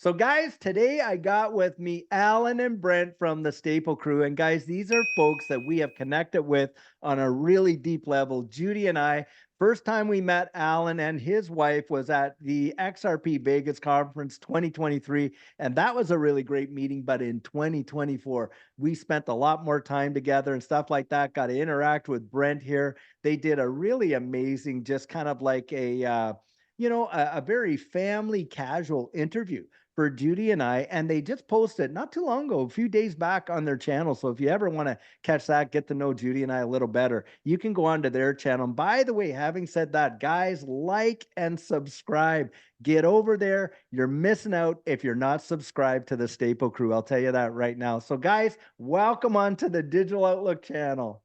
So, guys, today I got with me Alan and Brent from the Staple Crew. And, guys, these are folks that we have connected with on a really deep level. Judy and I, first time we met Alan and his wife was at the XRP Vegas Conference 2023. And that was a really great meeting. But in 2024, we spent a lot more time together and stuff like that. Got to interact with Brent here. They did a really amazing, just kind of like a very family casual interview for Judy and I, and they just posted not too long ago, a few days back on their channel. So if you ever want to catch that, get to know Judy and I a little better, you can go onto their channel. And by the way, having said that, guys, like and subscribe. Get over there. You're missing out if you're not subscribed to the Staple Crew. I'll tell you that right now. So, guys, welcome on to the Digital Outlook channel.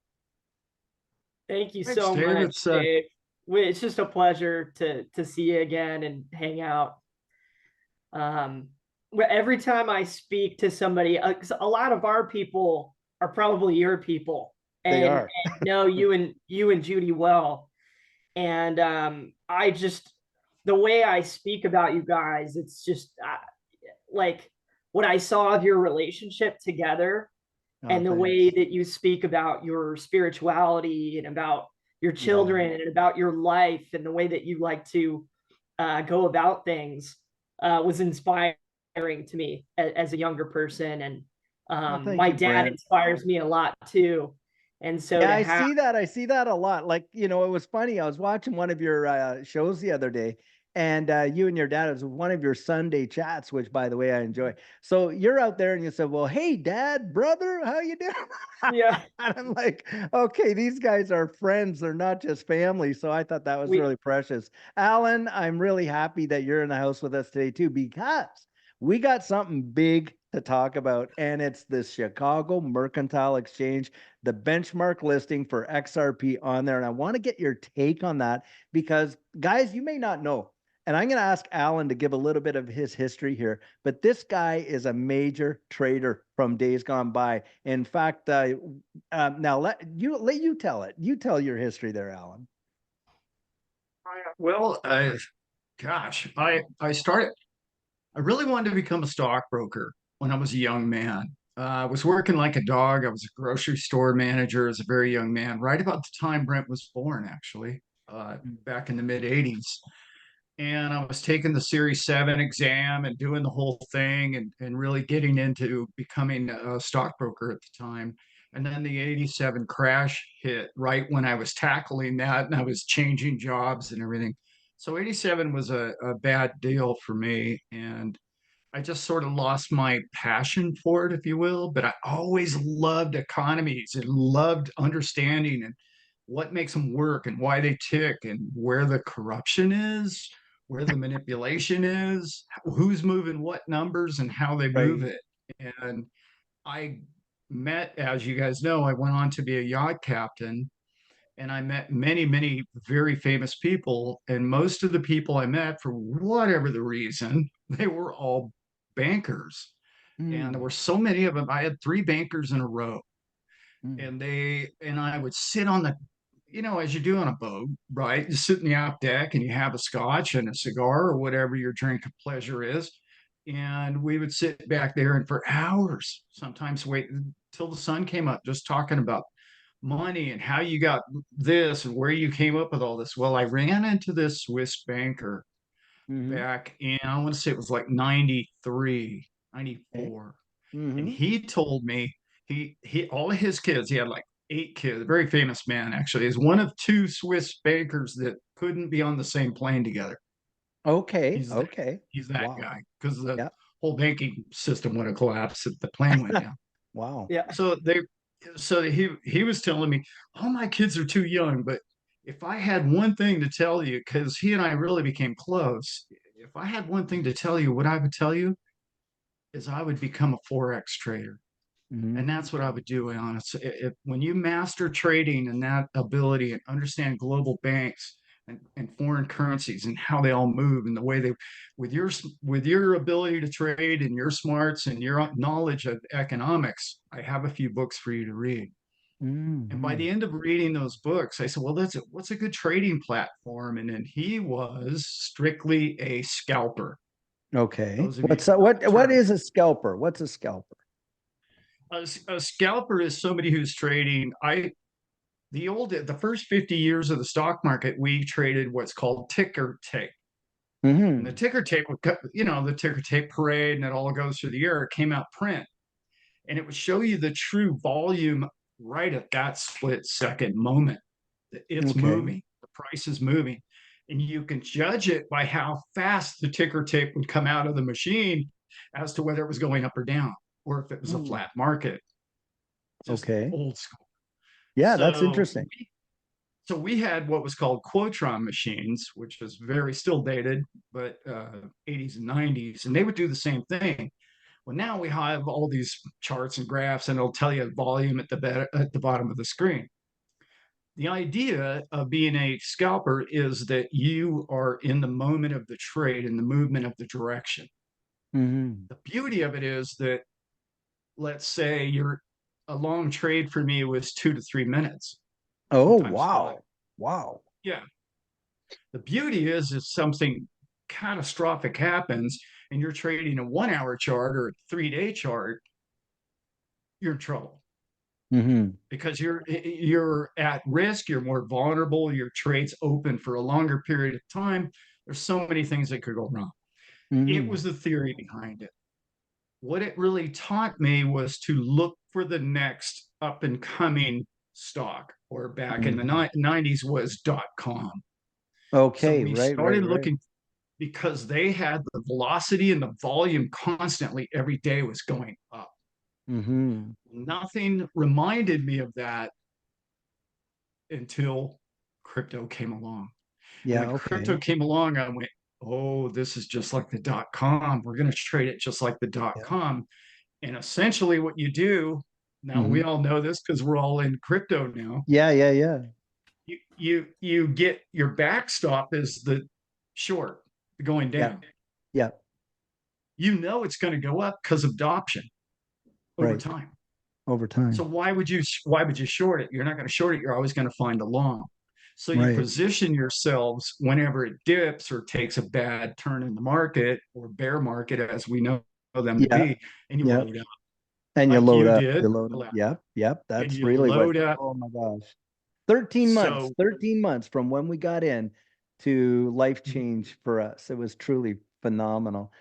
Thank you Thanks, so Dave. much, Dave. It's just a pleasure to see you again and hang out. Every time I speak to somebody, 'cause a lot of our people are probably your people, They and, are. and know you and Judy well. And I just the way I speak about you guys, it's just like what I saw of your relationship together, Oh, and the way thanks. that you speak about your spirituality and about your Yeah. children and about your life and the way that you like to go about things was inspiring to me as a younger person. And Well, thank my you, dad Brent. inspires me a lot too. And so Yeah, to I have, see that. I see that a lot. Like, it was funny. I was watching one of your shows the other day, and you and your dad, it was one of your Sunday chats, which, by the way, I enjoy. So you're out there and you said, well, hey, dad, brother, how you doing? yeah, And I'm like, okay, these guys are friends. They're not just family. So I thought that was we really precious. Alan, I'm really happy that you're in the house with us today, too, because we got something big to talk about, and it's the Chicago Mercantile Exchange, the benchmark listing for XRP on there. And I want to get your take on that because, guys, you may not know. And I'm going to ask Alan to give a little bit of his history here. But this guy is a major trader from days gone by. In fact, now let you tell it. You tell your history there, Alan. Well, gosh, I started. I really wanted to become a stockbroker when I was a young man. I was working like a dog. I was a grocery store manager as a very young man, right about the time Brent was born, actually, back in the mid '80s. And I was taking the Series 7 exam and doing the whole thing and really getting into becoming a stockbroker at the time. And then the '87 crash hit right when I was tackling that and I was changing jobs and everything. So '87 was a bad deal for me. And I just sort of lost my passion for it, if you will. But I always loved economies and loved understanding and what makes them work and why they tick and where the corruption is, where the manipulation is, who's moving what numbers and how they move Right. it. And I met, as you guys know, I went on to be a yacht captain and I met many, many very famous people. And most of the people I met, for whatever the reason, they were all bankers. And there Mm, were so many of them. I had three bankers in a row. mm, And I would sit on the, as you do on a boat, right? You sit in the aft deck and you have a scotch and a cigar or whatever your drink of pleasure is. And we would sit back there and for hours, sometimes wait until the sun came up, just talking about money and how you got this and where you came up with all this. Well, I ran into this Swiss banker mm-hmm. back in, I want to say it was like 93, Okay. 94. And Mm-hmm. he told me all of his kids, he had like eight kids, a very famous man actually, is one of two Swiss bankers that couldn't be on the same plane together. Okay. He's that, Okay. he's that Wow. guy because the Yeah. whole banking system would have collapsed if the plane went down. Wow. yeah, So he was telling me, all my kids are too young, but if I had one thing to tell you, because he and I really became close, if I had one thing to tell you, what I would tell you is I would become a Forex trader. And Mm-hmm. that's what I would do, honestly. When you master trading and that ability and understand global banks and foreign currencies and how they all move and the way they, with your ability to trade and your smarts and your knowledge of economics, I have a few books for you to read. And by Mm-hmm. the end of reading those books, I said, "Well, what's a good trading platform?" And then he was strictly a scalper. Okay. Those of you What's that? who know the What term. is a scalper? What's a scalper? A scalper is somebody who's trading. The first 50 years of the stock market, we traded what's called ticker tape. And the Hmm. ticker tape would, the ticker tape parade, and it all goes through the year. It came out print, and it would show you the true volume right at that split second moment. It's Okay. moving, the price is moving, and you can judge it by how fast the ticker tape would come out of the machine as to whether it was going up or down, or if it was a Hmm. flat market. Just Okay. old school. Yeah, that's So interesting. we had what was called Quotron machines, which was very still dated, but 80s and 90s, and they would do the same thing. Well, now we have all these charts and graphs, and it'll tell you volume at the bottom of the screen. The idea of being a scalper is that you are in the moment of the trade and the movement of the direction. Hmm. The beauty of it is that, let's say a long trade for me was 2 to 3 minutes, Oh, sometimes 5. wow. Wow. Yeah. The beauty is if something catastrophic happens and you're trading a 1 hour chart or a 3 day chart, you're in trouble Hmm. because you're at risk, you're more vulnerable, your trade's open for a longer period of time. There's so many things that could go wrong. It Hmm. was the theory behind it. What it really taught me was to look for the next up and coming stock, or back in the Hmm. 90s was .com. So Okay. we Right, right, started right. looking because they had the velocity and the volume constantly every day was going up. Hmm. Nothing reminded me of that until crypto came along. And Yeah, when crypto okay. came along, I went, oh, this is just like the .com. We're going to trade it just like the Yeah. .com. And essentially what you do, now we Hmm. all know this because we're all in crypto now. Yeah, yeah, yeah. You get your backstop is the short going Yeah. down. Yeah. You know it's going to go up because of adoption over Right. time. Over So time. why would you short it? You're not going to short it. You're always going to find a long. So you Right. position yourselves whenever it dips or takes a bad turn in the market or bear market, as we know them to Yeah. be, and you Yeah. load up And you like load you up. did, You load up. Yep. Yep. and That's you really what, load up. oh my gosh. 13 months, So 13 months from when we got in to life change for us. It was truly phenomenal.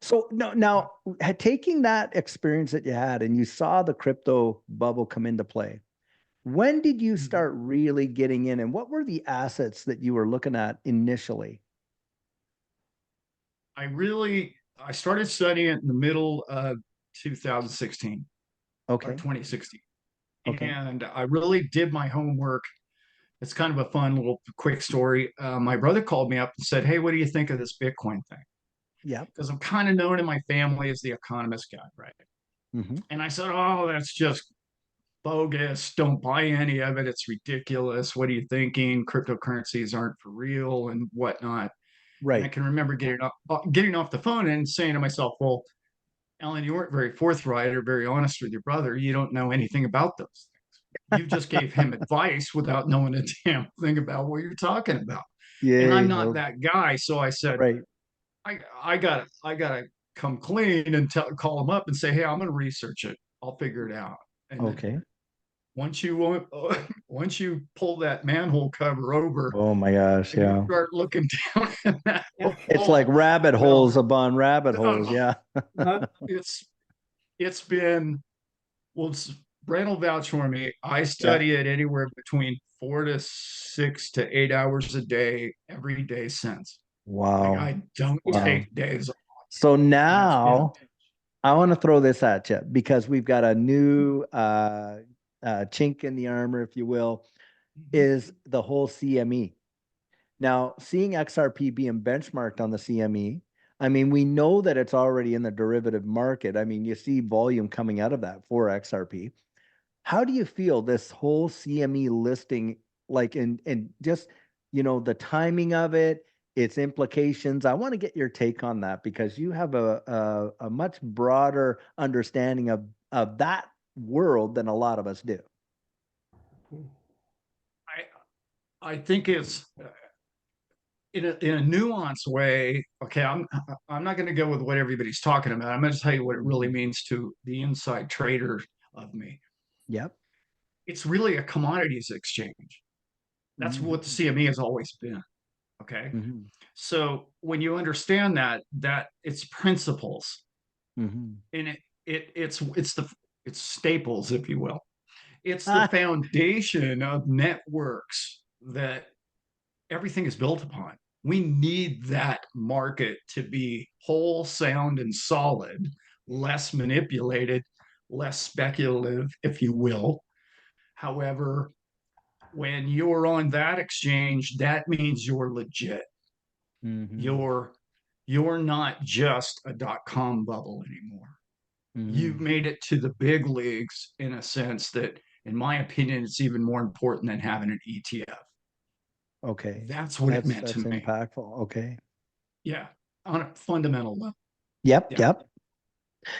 So no, now taking that experience that you had and you saw the crypto bubble come into play, when did you start really getting in and what were the assets that you were looking at initially? I started studying it in the middle of 2016 or Okay. 2016, Okay. and I really did my homework. It's kind of a fun little quick story. My brother called me up and said, "Hey, what do you think of this Bitcoin thing?" Yep. Because I'm kind of known in my family as the economist guy, right? Hmm. And I said, "Oh, that's just bogus. Don't buy any of it. It's ridiculous. What are you thinking? Cryptocurrencies aren't for real and whatnot." And I Right. can remember getting off the phone and saying to myself, "Well, Alan, you weren't very forthright or very honest with your brother. You don't know anything about those things. You just gave him advice without knowing a damn thing about what you're talking about." And I'm Yay. not that guy. So I said, Right. I gotta come clean and call him up and say, "Hey, I'm gonna research it. I'll figure it out." And then Okay. once you pull that manhole cover over Oh my gosh. and you Yeah. start looking down at that Yeah. It's like hole, rabbit well, holes upon rabbit holes. uh, Yeah. Uh-huh. it's it's been well, Brent will vouch for me. I Yeah. study it anywhere between 4 to 6 to 8 hours a day, every day since. Like Wow. I don't Wow. take days off, So and it's been. now I want to throw this at you because we've got a new chink in the armor, if you will, Mhm. is the whole CME. Now, seeing XRP being benchmarked on the CME, I mean, we know that it's already in the derivative market. I mean, you see volume coming out of that for XRP. How do you feel this whole CME listing, like and just the timing of it, its implications? I want to get your take on that because you have a much broader understanding of that world than a lot of us do. I think it's in a nuanced way. Okay, I'm not going to go with what everybody's talking about. I'm going to tell you what it really Mhm. means to the inside trader of me. Yep. It's really a commodities exchange. That's what the Mhm. CME has always been. Okay. Mhm. So when you understand that it's principles, Mhm. and it's staples, if you will. It's the Ah, foundation of networks that everything is built upon. We need that market to be whole, sound, and solid, less manipulated, less speculative, if you will. However, when you're on that exchange, that means you're legit. mhm. You're you're not just a .com bubble anymore. You've Mhm. made it to the big leagues in a sense that, in my opinion, it's even more important than having an ETF. Okay. That's what it That's meant that's to me. impactful. Okay. Yeah, on a fundamental level. Yep, Yeah. yep.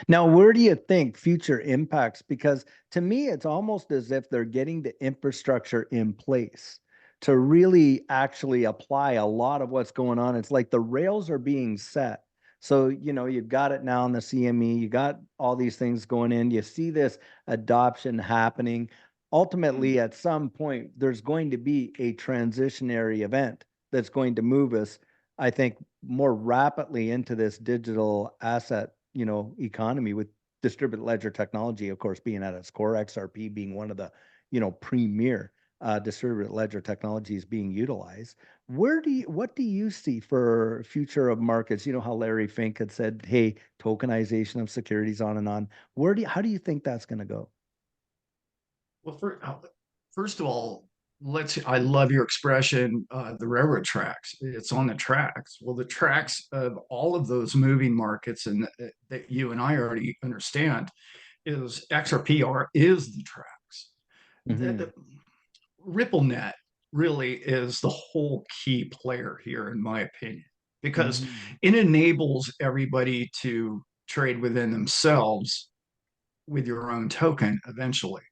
Now, where do you think future impacts? Because to me, it's almost as if they're getting the infrastructure in place to really actually apply a lot of what's going on. It's like the rails are being set. So, you've got it now in the CME, you got all these things going in, you see this adoption happening. Ultimately, Mm. at some point, there's going to be a transitionary event that's going to move us, I think, more rapidly into this digital asset, economy with distributed ledger technology, of course, being at its core, XRP being one of the, premier distributed ledger technologies being utilized. What do you see for future of markets? You know how Larry Fink had said, "Hey, tokenization of securities, on and on." How do you think that's going to go? Well, first of all, I love your expression, the railroad tracks. It's on the tracks. Well, the tracks of all of those moving markets, and that you and I already understand, is XRPR is the tracks. Hmm. The RippleNet really is the whole key player here, in my opinion, because Hmm. it enables everybody to trade within themselves with your own token eventually,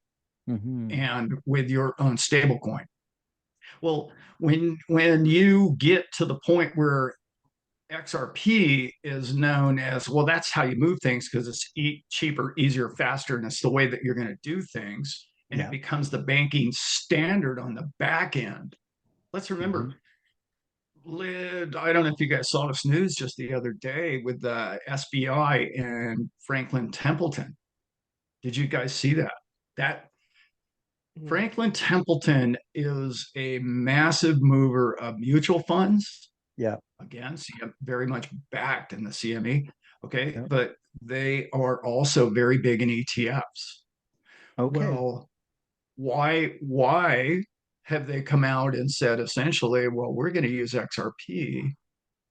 Hmm. and with your own stablecoin. Well, when you get to the point where XRP is known as, well, that's how you move things because it's cheaper, easier, faster, and it's the way that you're going to do things. And it Yeah. becomes the banking standard on the back end. Let's remember, Hmm. I don't know if you guys saw this news just the other day with the SBI and Franklin Templeton. Did you guys see that? That Mhm. Franklin Templeton is a massive mover of mutual funds. Yeah. Again, very much backed in the CME. Okay. Yeah. But they are also very big in ETFs. Okay. Well, why have they come out and said essentially, well, we're going to use XRP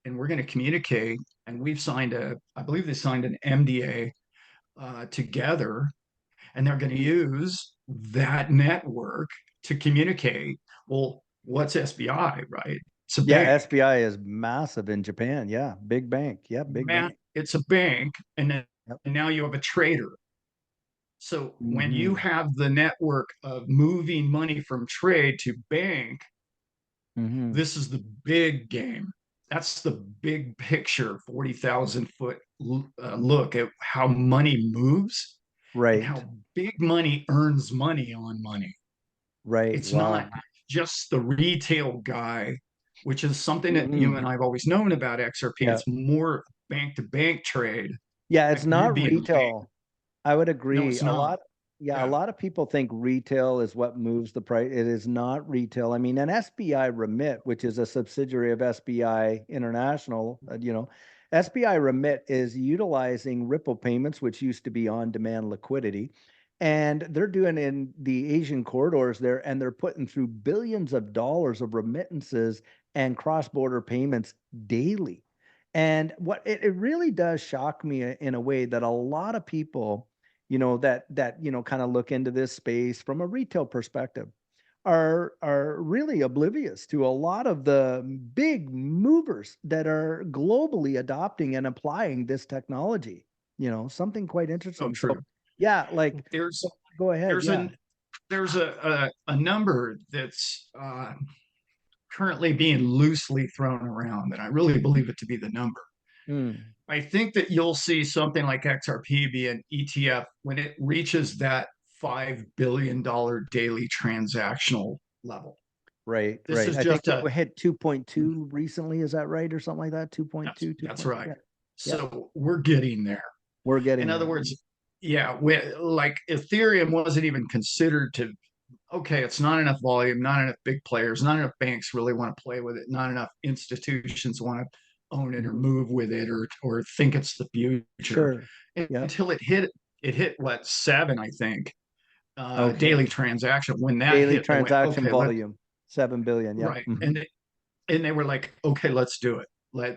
and we're going to communicate? And I believe they signed an MDA together, and they're going to use that network to communicate. Well, what's SBI, right? It's a Yeah. bank. SBI is massive in Japan. Yeah. Big bank. Yeah. Big bank. It's a bank, Yep. and now you have a trader. So when you Hmm. have the network of moving money from trade to bank, Hmm. this is the big game. That's the big picture, 40,000 foot look at how money moves and Right. how big money earns money on money. Right. It's not Wow. just the retail guy, which is something that you Hmm. and I've always known about XRP. Yeah. It's more bank to bank trade, Yeah, it's like you not being a bank. retail. I would No, agree. it's not. Yeah, a Yeah. lot of people think retail is what moves the price. It is not retail. I mean, an SBI Remit, which is a subsidiary of SBI International, SBI Remit is utilizing Ripple payments, which used to be on-demand liquidity, and they're doing in the Asian corridors there, and they're putting through billions of dollars of remittances and cross-border payments daily. And what it really does shock me in a way that a lot of people, kind of look into this space from a retail perspective are really oblivious to a lot of the big movers that are globally adopting and applying this technology. Something quite So interesting. So true. yeah, like There's go ahead. there's Yeah. an there's a number that's currently being loosely thrown around, and I really believe it to be the number. Mm, I think that you'll see something like XRP be an ETF when it reaches that $5 billion daily transactional level. right, This right. is I think just a, we hit 2.2 recently. Is that right? Or something like that? 2.2, that's 2. right. Yeah. Yeah. So we're getting there. We're getting In other there. words, yeah, like Ethereum wasn't even considered to, okay, it's not enough volume, not enough big players, not enough banks really want to play with it, not enough institutions want to own it or Mhm. move with it or think it's the future Sure. Yeah. until it hit what, 7, I think, Okay. daily transaction. When that Daily hit, they went, transaction okay, let volume, 7 billion. Yep. right. Mhm. And they were like, okay, let's do it.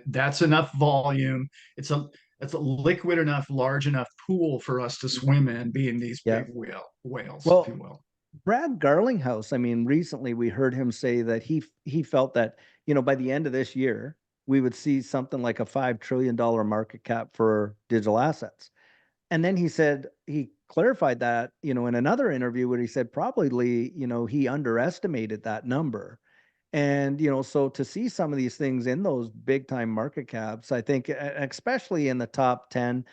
That's enough volume. It's a liquid enough, large enough pool for us to swim in, being these Yeah. big whales, if you Well, will. Brad Garlinghouse, I mean, recently we heard him say that he felt that, by the end of this year, we would see something like a $5 trillion market cap for digital assets. And then he said he clarified that, in another interview where he said probably, he underestimated that number. And, so to see some of these things in those big time market caps, I think, especially in the top 10.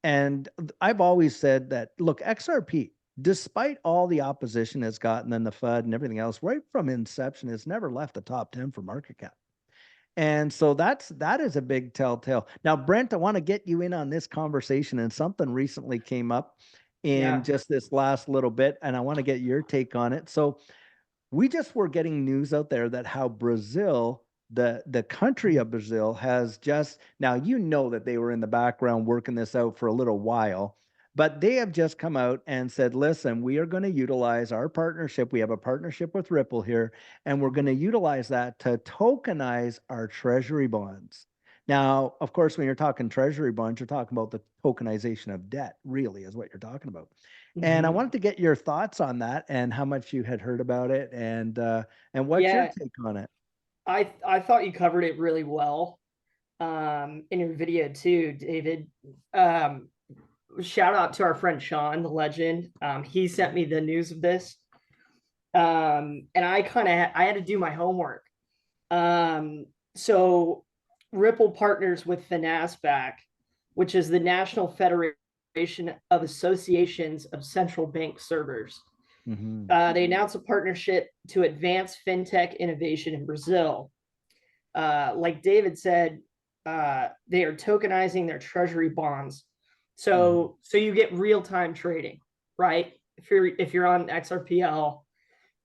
And I've always said that, look, XRP, despite all the opposition it's gotten and the FUD and everything else, right from inception, it's never left the top 10 for market cap. And so that is a big telltale. Now, Brent, I want to get you in on this conversation, and something recently came up in Yeah. just this last little bit, and I want to get your take on it. So we just were getting news out there that how Brazil, the country of Brazil, has just now, that they were in the background working this out for a little while, but they have just come out and said, listen, we are going to utilize our partnership. We have a partnership with Ripple here, and we're going to utilize that to tokenize our treasury bonds. Now, of course, when you're talking treasury bonds, you're talking about the tokenization of debt, really, is what you're talking about. And I Mhm. wanted to get your thoughts on that and how much you had heard about it, and what's your Yeah, take on it? I thought you covered it really well in your video too, David. Um, Shout out to our friend Sean, the legend. He sent me the news of this. And I had to do my homework. So Ripple partners with the NASDAQ, which is the National Federation of Associations of Central Bank Servers. Hmm. They announced a partnership to advance fintech innovation in Brazil. Like David said, they are tokenizing their treasury bonds. Hmm. So you get real time trading, right? If you're on XRPL,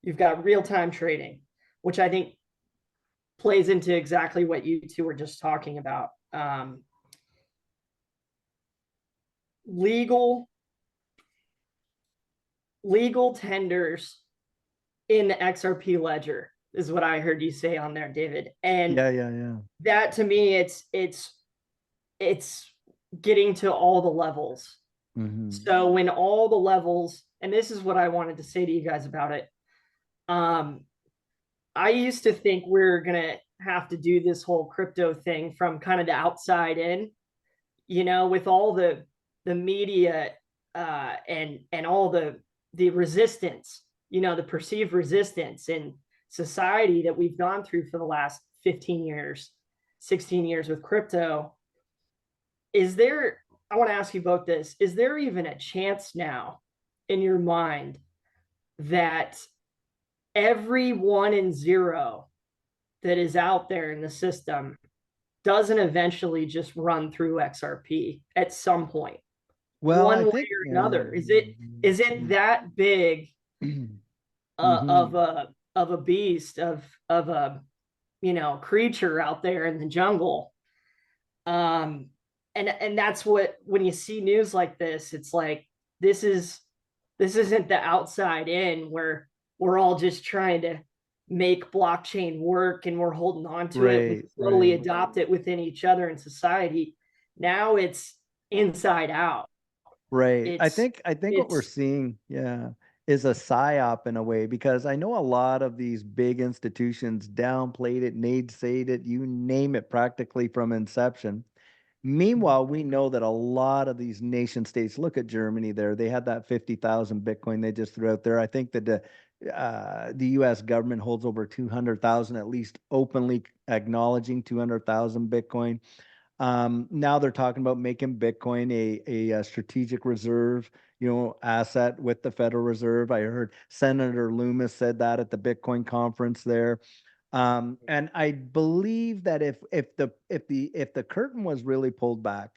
you've got real time trading, which I think plays into exactly what you two were just talking about. Legal legal tenders in the XRP ledger is what I heard you say on there, David. And Yeah, yeah, yeah. that to me, it's getting to all the levels. Hmm. So when all the levels, and this is what I wanted to say to you guys about it. Um, I used to think we're gonna have to do this whole crypto thing from kind of the outside in, with all the media and all the resistance, the perceived resistance in society that we've gone through for the last 15 years, 16 years with crypto. Is there, I want to ask you both this, is there even a chance now in your mind that every 1 and 0 that is out there in the system doesn't eventually just run through XRP at some point, Well, one I way think, or yeah. another? Is it that big Hmm. of a beast of a creature out there in the jungle? Um, and that's what, when you see news like this, it's like this is this isn't the outside in where we're all just trying to make blockchain work and we're holding on to it. We Right, slowly right, adopt it within each other in society. Now it's inside out. right. I It's think I think what we're it's seeing, yeah, is a psyop in a way, because I know a lot of these big institutions downplayed it, naysayed it, you name it, practically from inception. Meanwhile, we know that a lot of these nation states, look at Germany there, they had that 50,000 Bitcoin they just threw out there. I think that the the U.S. government holds over 200,000, at least openly acknowledging 200,000 Bitcoin. Now they're talking about making Bitcoin a strategic reserve, asset with the Federal Reserve. I heard Senator Loomis said that at the Bitcoin conference there. And I believe that if the curtain was really pulled back,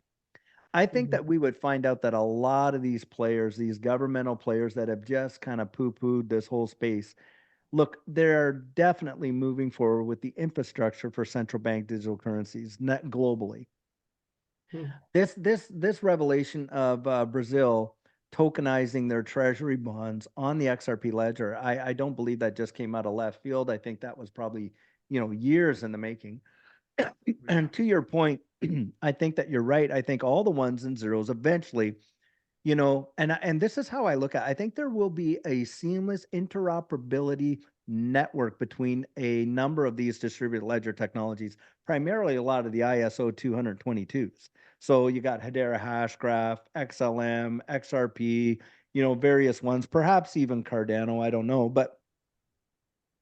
I think that we would find out that a lot of these players, these governmental players that have just kind of poo-pooed this whole space, look, they're definitely moving forward with the infrastructure for central bank digital currencies net globally. Hmm. This revelation of Brazil tokenizing their treasury bonds on the XRP ledger, I don't believe that just came out of left field. I think that was probably years in the making. Yeah. And to your point, I think that you're right. I think all the ones and zeros eventually, and this is how I look at it. I think there will be a seamless interoperability network between a number of these distributed ledger technologies, primarily a lot of the ISO 222s. So you got Hedera Hashgraph, XLM, XRP, various ones, perhaps even Cardano, I don't know. But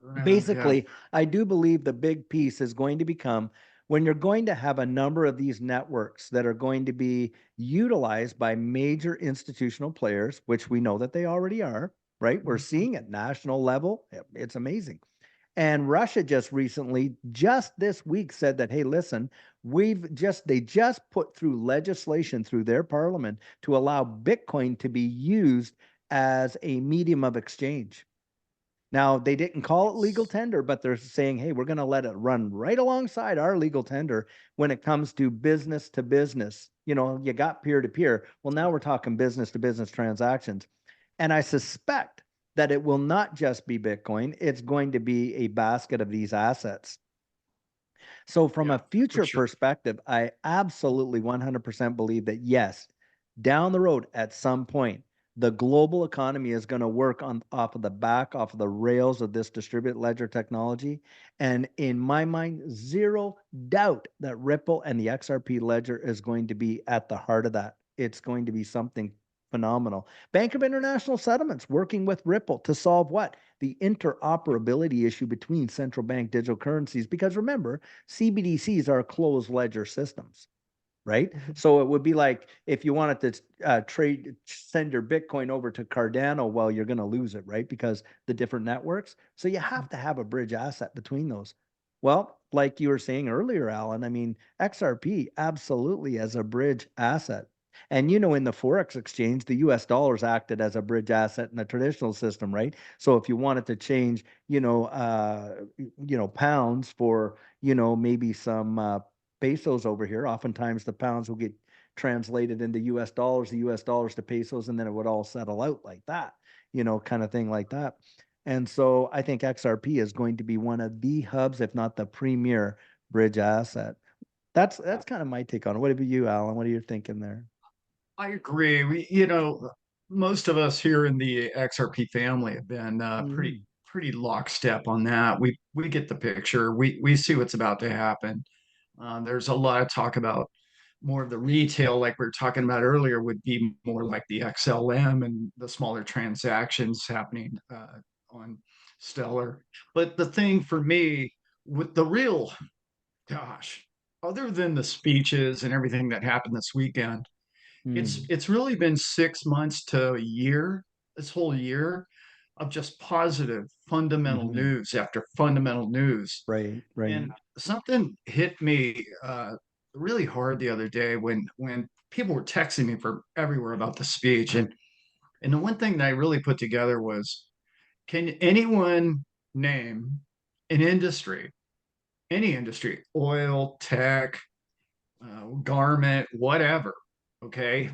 Yeah. basically, I do believe the big piece is going to become when you're going to have a number of these networks that are going to be utilized by major institutional players, which we know that they already are, right? We're seeing at national level. It's amazing. And Russia just recently, just this week, said that, hey, listen, they just put through legislation through their parliament to allow Bitcoin to be used as a medium of exchange. Now, they didn't call it legal Yes. tender, but they're saying, hey, we're going to let it run right alongside our legal tender when it comes to business to business. You got peer to peer. Well, now we're talking business to business transactions. And I suspect that it will not just be Bitcoin, it's going to be a basket of these assets. So, from Yeah, a for future sure. perspective, I absolutely 100% believe that yes, down the road at some point, the global economy is going to work on off of the rails of this distributed ledger technology. And in my mind, zero doubt that Ripple and the XRP ledger is going to be at the heart of that. It's going to be something phenomenal. Bank of International Settlements working with Ripple to solve what? The interoperability issue between central bank digital currencies. Because remember, CBDCs are closed ledger systems, right? So it would be like if you wanted to send your Bitcoin over to Cardano, well, you're going to lose it, right? Because the different networks. So you have to have a bridge asset between those. Well, like you were saying earlier, Alan, I mean, XRP absolutely as a bridge asset. And in the Forex exchange, the US dollars acted as a bridge asset in the traditional system, right? So if you wanted to change, pounds for, maybe some pesos over here, oftentimes the pounds will get translated into US dollars, the US dollars to pesos, and then it would all settle out like that, kind of thing like that. And so I think XRP is going to be one of the hubs, if not the premier bridge asset. That's kind of my take on it. What about you, Alan? What are you thinking there? I agree. Most of us here in the XRP family have been Mhm. pretty lockstep on that. We get the picture. We see what's about to happen. There's a lot of talk about more of the retail, like we were talking about earlier, would be more like the XLM and the smaller transactions happening on Stellar. But the thing for me, with the real, gosh, other than the speeches and everything that happened this weekend, Mm. it's really been 6 months to a year, this whole year of just positive fundamental Mhm. news after fundamental news. Right, right. And something hit me really hard the other day when people were texting me from everywhere about the speech. And the one thing that I really put together was, can anyone name an industry, any industry, oil, tech, garment, whatever, okay,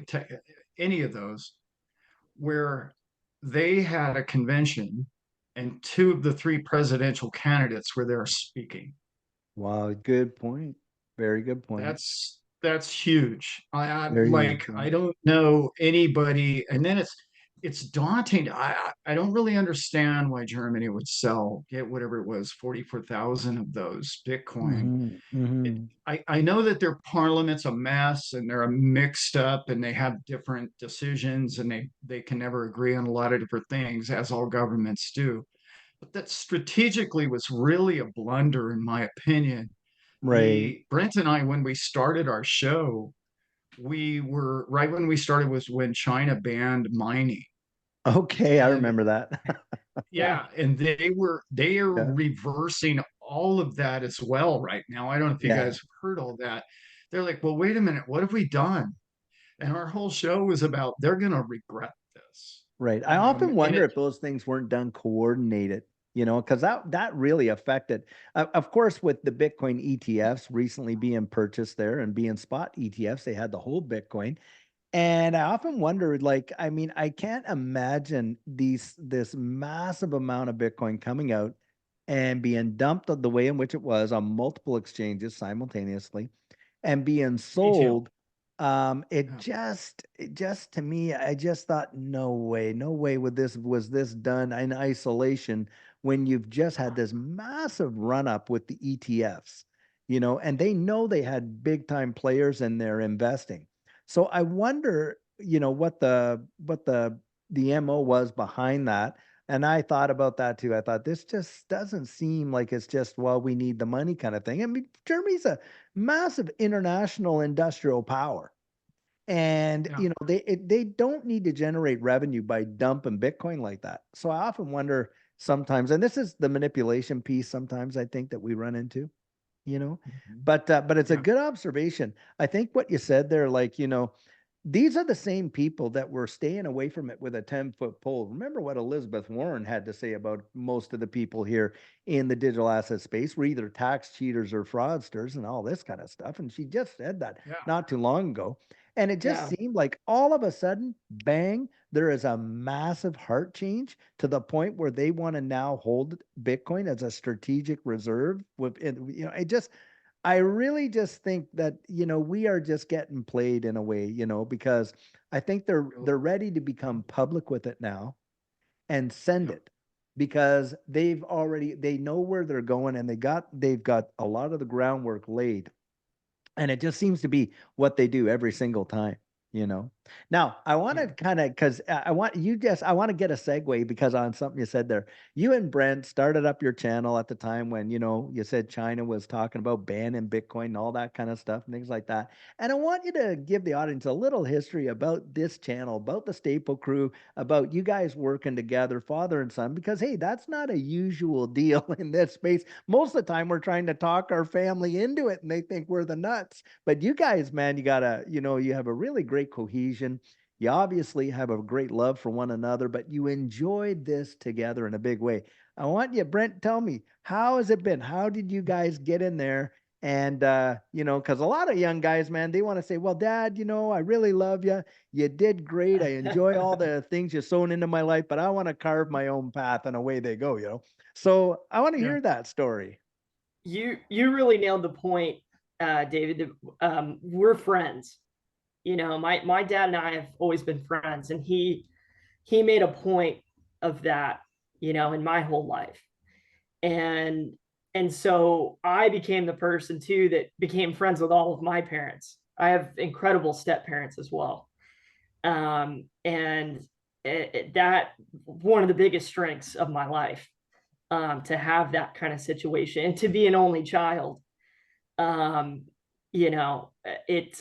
any of those, where they had a convention and two of the three presidential candidates were there speaking. Wow, good point. Very good point. That's huge. I'm Very good like, I point. don't know anybody, and then it's daunting. I don't really understand why Germany would get whatever it was, 44,000 of those Bitcoin. Mhm. It, Mhm. I know that their parliament's a mess and they're mixed up and they have different decisions and they can never agree on a lot of different things, as all governments do. but that strategically was really a blunder, in my opinion. Right. We, Brent and I, when we started our show, we were right when we started was when China banned mining. Okay, I And remember that. Yeah. yeah, and they are Yeah. reversing all of that as well right now. I don't know if you Yeah. guys have heard all that. They're like, well, wait a minute, what have we done? And our whole show was about they're gonna regret this. Right. I often And wonder it if those things weren't done coordinated, because that really affected. Of course, with the Bitcoin ETFs recently being purchased there and being spot ETFs, they had the whole Bitcoin. And I often wondered, like, I mean, I can't imagine this massive amount of Bitcoin coming out and being dumped the way in which it was on multiple exchanges simultaneously and being me too. sold. It Yeah, just to me, I just thought, no way would this was this done in isolation when you've just had this massive run up with the ETFs, and they know they had big time players in there investing. So I wonder, what the MO was behind that. And I thought about that too. I thought this just doesn't seem like it's just, well, we need the money kind of thing. I mean, Germany's a massive international industrial power. And yeah, they don't need to generate revenue by dumping Bitcoin like that. So I often wonder sometimes, and this is the manipulation piece sometimes I think that we run into, you know. mhm, But it's a yeah, good observation. I think what you said there, like, these are the same people that were staying away from it with a 10-foot pole. Remember what Elizabeth Warren had to say about most of the people here in the digital asset space were either tax cheaters or fraudsters and all this kind of stuff. And she just said that yeah, not too long ago. And it just Yeah. seemed like all of a sudden, bang, there is a massive heart change to the point where they want to now hold Bitcoin as a strategic reserve within, it just I really just think that, we are just getting played in a way, because I think really, they're ready to become public with it now and send yeah, it because they know where they're going and they've got a lot of the groundwork laid. And it just seems to be what they do every single time. Now, I want yeah, to kind of because I want to get a segue because on something you said there. You and Brent started up your channel at the time when, you said China was talking about banning Bitcoin and all that kind of stuff and things like that. And I want you to give the audience a little history about this channel, about the Staple Crew, about you guys working together, father and son, because hey, that's not a usual deal in this space. Most of the time we're trying to talk our family into it and they think we're the nuts. But you guys, man, you have a really great cohesion. You obviously have a great love for one another, but you enjoyed this together in a big way. I want you, Brent, tell me, how has it been? How did you guys get in there? And because a lot of young guys, man, they want to say, well, Dad, I really love you. You did great. I enjoy all the things you've sown into my life, but I want to carve my own path, and away they go. So I want to yeah, hear that story. You really nailed the point, David. We're friends. My dad and I have always been friends, and he made a point of that, in my whole life. And and so I became the person too that became friends with all of my parents. I have incredible step parents as well. And that one of the biggest strengths of my life, to have that kind of situation and to be an only child. um you know it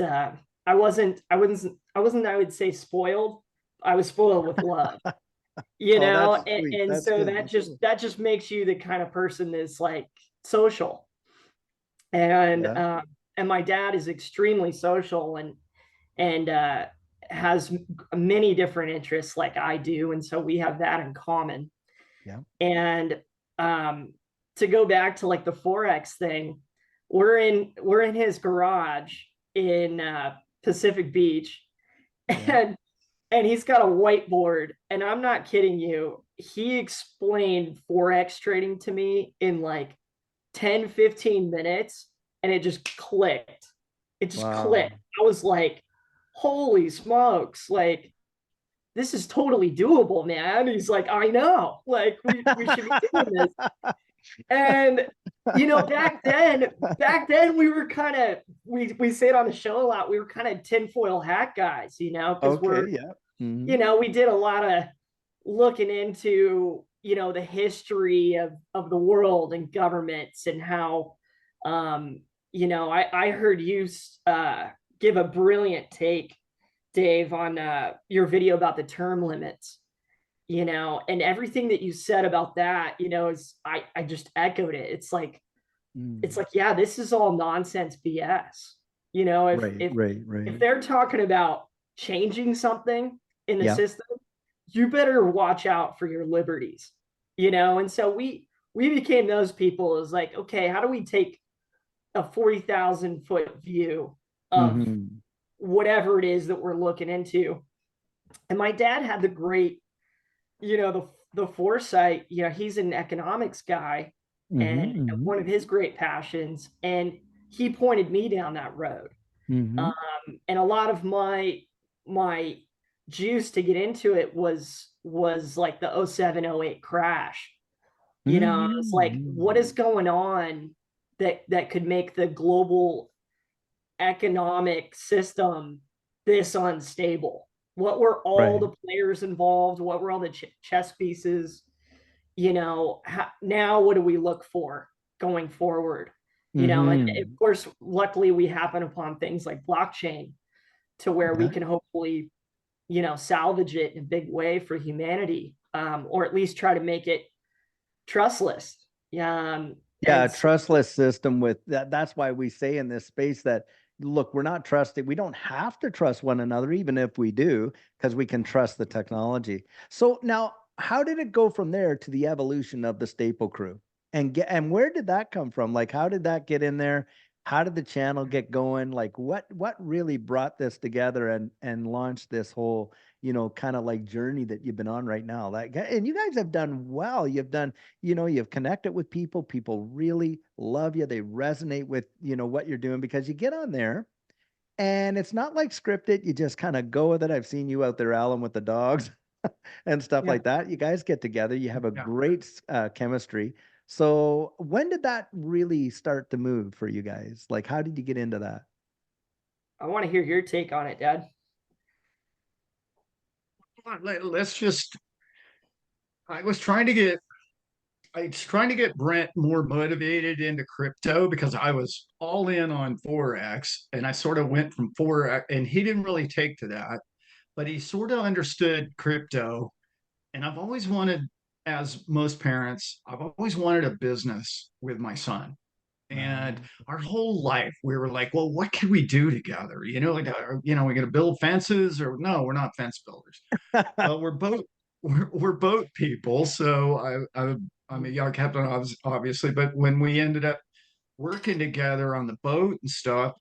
I wasn't I would say spoiled. I was spoiled with love. Oh, that's And, sweet. and That's so good. that just makes you the kind of person that's like social. and Yeah. uh and my dad is extremely social, and has many different interests like I do, and so we have that in common. Yeah. And um to go back to like the forex thing, we're in his garage in Pacific Beach, Yeah. and he's got a whiteboard, and I'm not kidding you. He explained forex trading to me in like 10-15 minutes, and it just clicked. It just Wow. clicked. I was like, holy smokes, like this is totally doable, man. He's like, I know, like we should be doing this. And back then we were kind of, we say it on the show a lot, we were kind of tinfoil hat guys, because Okay. Yeah. Hmm. we did a lot of looking into, the history of the world and governments, and how, I heard you give a brilliant take, Dave, on your video about the term limits, and everything that you said about that, is I just echoed it. It's like, yeah, this is all nonsense BS. If Right, if right, if right. they're talking about changing something in the Yeah. system, you better watch out for your liberties. And so we became those people. Is like, okay, how do we take a 40,000-foot view of Mm-hmm. whatever it is that we're looking into? And my dad had the great, the foresight. He's an economics guy, and Mm-hmm. one of his great passions, and he pointed me down that road. Mm-hmm. And a lot of my juice to get into it was like the 07-08 crash. It's like, what Mm-hmm. is going on that could make the global economic system this unstable? What were all Right. the players involved? What were all the chess pieces? Now what do we look for going forward? And of Mm-hmm. course, luckily, we happen upon things like blockchain, to where we Yeah. can hopefully, salvage it in a big way for humanity, or at least try to make it trustless. Yeah, a And so, trustless system with that. That's why we say in this space that, look, we're not trusted. We don't have to trust one another, even if we do, because we can trust the technology. So now, how did it go from there to the evolution of the Staple Crew? And where did that come from? Like, how did that get in there? How did the channel get going? Like, what really brought this together and launched this whole, kind of like journey that you've been on right now? Like, and you guys have done well. You've done, you've connected with people. People really love you. They resonate with, what you're doing, because you get on there and it's not like scripted. You just kind of go with it. I've seen you out there, Alan, with the dogs and stuff yeah, like that. You guys get together. You have a Yeah. great chemistry. So when did that really start to move for you guys? Like, how did you get into that? I want to hear your take on it, Dad. Let's just, I was trying to get I was trying to get Brent more motivated into crypto because I was all in on Forex and I sort of went from Forex and he didn't really take to that, but he sort of understood crypto. And I've always wanted, as most parents, I've always wanted a business with my son. And our whole life, we were like, well, what can we do together? Like, we're going to build fences, or no, we're not fence builders. Well, we're boat people, so I'm a young captain, obviously. But when we ended up working together on the boat and stuff,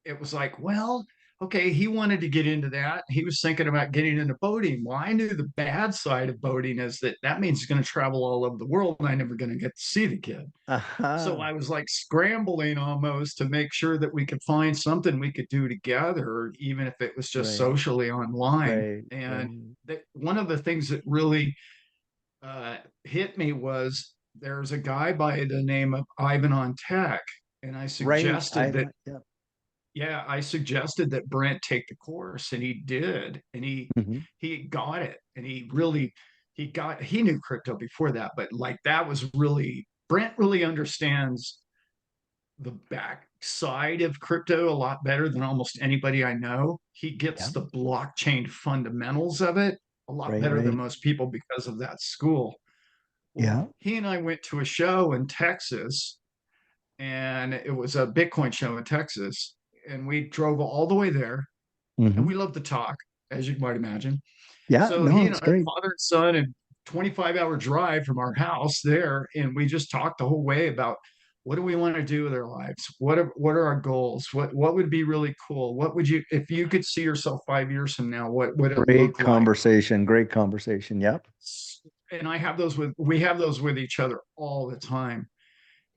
it was like, well, okay, he wanted to get into that. He was thinking about getting into boating. Well, I knew the bad side of boating is that means he's going to travel all over the world, and I never going to get to see the kid. So Uh-huh. I was like scrambling almost to make sure that we could find something we could do together, even if it was just Right, socially online. right, And right. one of the things that really hit me was there's a guy by the name of Ivan on Tech, and Right. Yeah. I suggested that Brent take the course, and he did, and Mhm. he got it, and he knew crypto before that, but like that was really Brent really understands the back side of crypto a lot better than almost anybody I know. He gets Yeah. the blockchain fundamentals of it a lot Right, better than right. most people because of that school. Yeah. Well, he and I went to a show in Texas, and it was a Bitcoin show in Texas. And we drove all the way there, and Hmm. we love to talk, as you might imagine. Yeah. So No, he and it's I, great. father and son, and 25-hour drive from our house there, and we just talked the whole way about what do we want to do with our lives? What are our goals? What would be really cool? What would you, if you could see yourself 5 years from now, what would it Great look like? conversation. Great conversation. Yep. And we have those with each other all the time.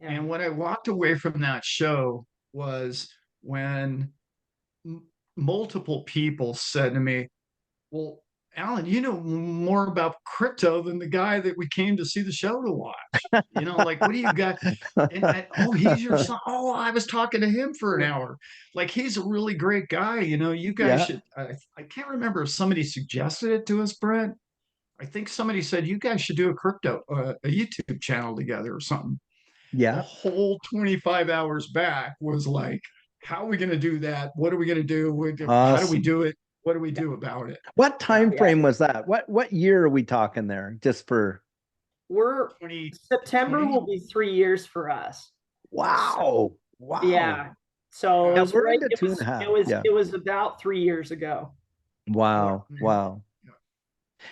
Yeah. And what I walked away from that show was when multiple people said to me, well, Alan, you know more about crypto than the guy that we came to see the show to watch. Like, what do you got? Oh, he's your son. Oh, I was talking to him for an hour. Like, he's a really great guy. You guys Yeah. should. I can't remember if somebody suggested it to us, Brent. I think somebody said you guys should do a YouTube channel together or something. The Yeah. whole 25 hours back was like, how are we going to do that? What are we going to do? How do we Awesome. do it? What do we Yeah, do about it? What Yeah. time yeah. frame was that? What year are we talking there? Just for We're 2020. September will be 3 years for us. So, wow. Wow. yeah. So it Yeah, was we're right. into It two and was a it half. was Yeah. it was about 3 years ago. What? Wow. Wow.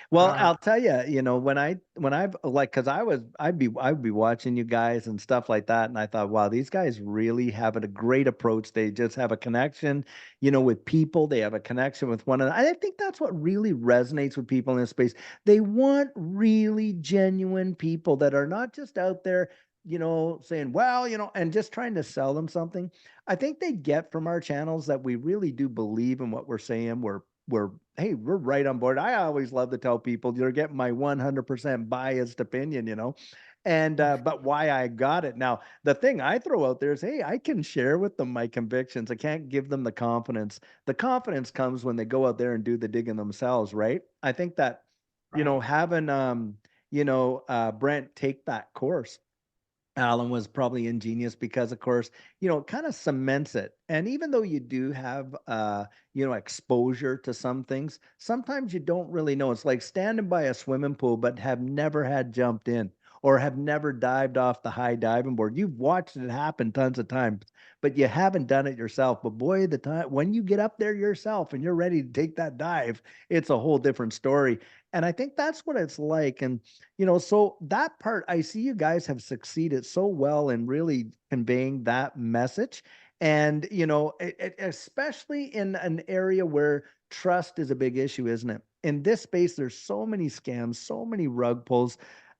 Well, Uh, I'll tell you, when I've like, cause I'd be watching you guys and stuff like that. And I thought, wow, these guys really have a great approach. They just have a connection, with people. They have a connection with one another. I think that's what really resonates with people in this space. They want really genuine people that are not just out there, saying, well, and just trying to sell them something. I think they get from our channels that we really do believe in what we're saying. We're hey, we're right on board. I always love to tell people you're getting my 100% biased opinion, and but why I got it. Now, the thing I throw out there is, hey, I can share with them my convictions. I can't give them the confidence. The confidence comes when they go out there and do the digging themselves, right? I think that, Right. having Brent take that course, Alan, was probably ingenious because, of course, it kind of cements it. And even though you do have, exposure to some things, sometimes you don't really know. It's like standing by a swimming pool, but have never had jumped in or have never dived off the high diving board. You've watched it happen tons of times, but you haven't done it yourself. But boy, the time when you get up there yourself and you're ready to take that dive, it's a whole different story. And I think that's what it's like. And so that part, I see you guys have succeeded so well in really conveying that message. And, especially in an area where trust is a big issue, isn't it? In this space, there's so many scams, so many rug pulls.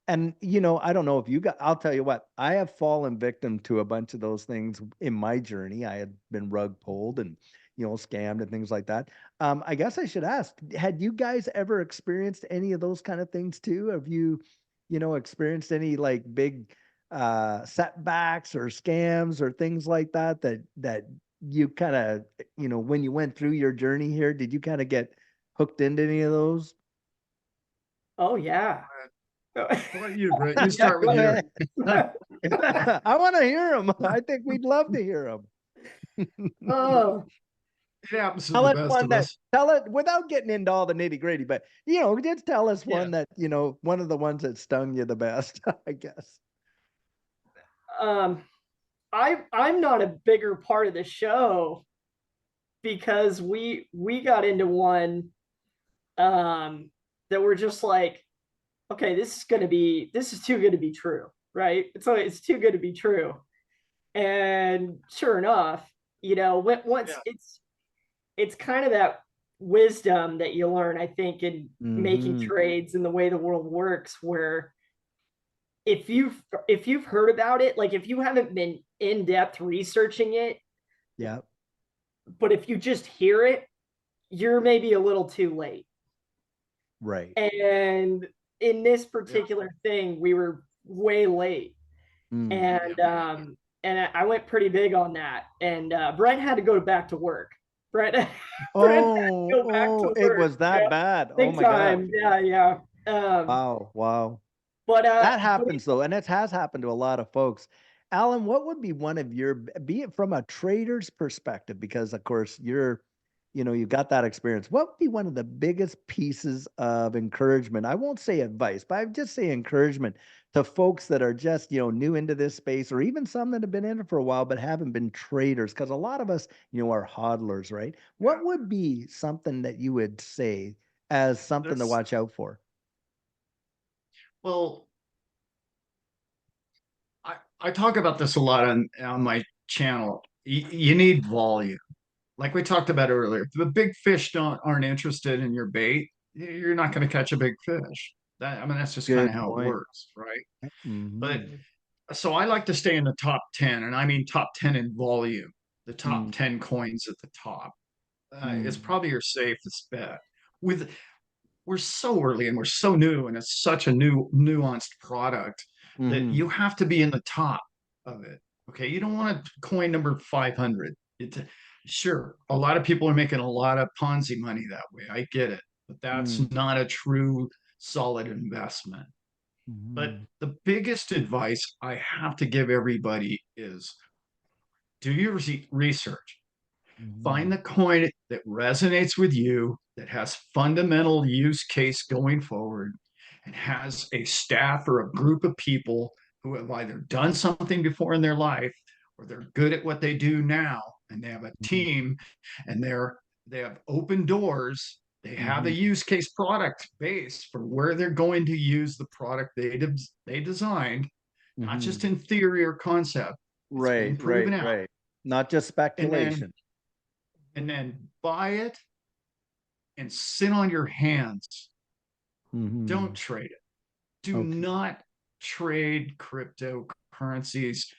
And, I don't know if you got, I'll tell you what, I have fallen victim to a bunch of those things in my journey. I had been rug pulled and, scammed and things like that. I guess I should ask, had you guys ever experienced any of those kind of things too? Have you, experienced any like big setbacks or scams or things like that you kind of, when you went through your journey here, did you kind of get hooked into any of those? Oh yeah. how about you, Brett? You Yeah, start go with your. ahead. I want to hear them. I think we'd love to hear them. Oh, It happens to Tell the us best one of that us. tell it without getting into all the nitty gritty, but just tell us Yeah. one that one of the ones that stung you the best, I guess. um, I'm not a bigger part of the show because we got into one that we're just like, okay, this is too good to be true, right? It's too good to be true. And sure enough, once Yeah. it's kind of that wisdom that you learn, I think, in making Mm-hmm. trades and the way the world works, where if you've heard about it, like if you haven't been in depth researching it, Yeah. but if you just hear it, you're maybe a little too late. Right. And in this Yeah. particular thing, we were way late. Mm. And I went pretty big on that. And Brent had to go back to work. Brent Brent had to go back Oh, to it work. was that Yeah, bad. Oh big my God. time. Yeah, yeah. Wow. Wow. But That happens though, and it has happened to a lot of folks. Alan, what would be one of your, be it from a trader's perspective, because of course you've got that experience. What would be one of the biggest pieces of encouragement? I won't say advice, but I would just say encouragement to folks that are just, new into this space, or even some that have been in it for a while but haven't been traders, because a lot of us, are hodlers, right? Yeah. What would be something that you would say as something to That's watch out for? well. I talk about this a lot on my channel. You need volume. Like we talked about earlier, if the big fish aren't interested in your bait, you're not going to catch a big fish. That's just kind of Good how it point. works, right? But Hmm. so I like to stay in the top 10, and I mean top 10 in volume, the top Mm, 10 coins at the top. Is mm, probably your safest bet. With We're so early and we're so new, and it's such a new nuanced product that mhm. you have to be in the top of it. Okay, you don't want to coin number 500. Sure, a lot of people are making a lot of Ponzi money that way. I get it, but that's Mm, not a true solid investment. But Mhm. the biggest advice I have to give everybody is do your research. Find Mhm. the coin that resonates with you, that has fundamental use case going forward, and has a staff or a group of people who have either done something before in their life or they're good at what they do now, and they have a Mhm. team and they have open doors. They have a Mhm. use case product base for where they're going to use the product they designed, not just Mhm. in theory or concept. It's been Right, proven right, out. right. Not just And speculation. then buy it and sit on your hands. Don't Mhm. trade it. Do Okay. not trade cryptocurrencies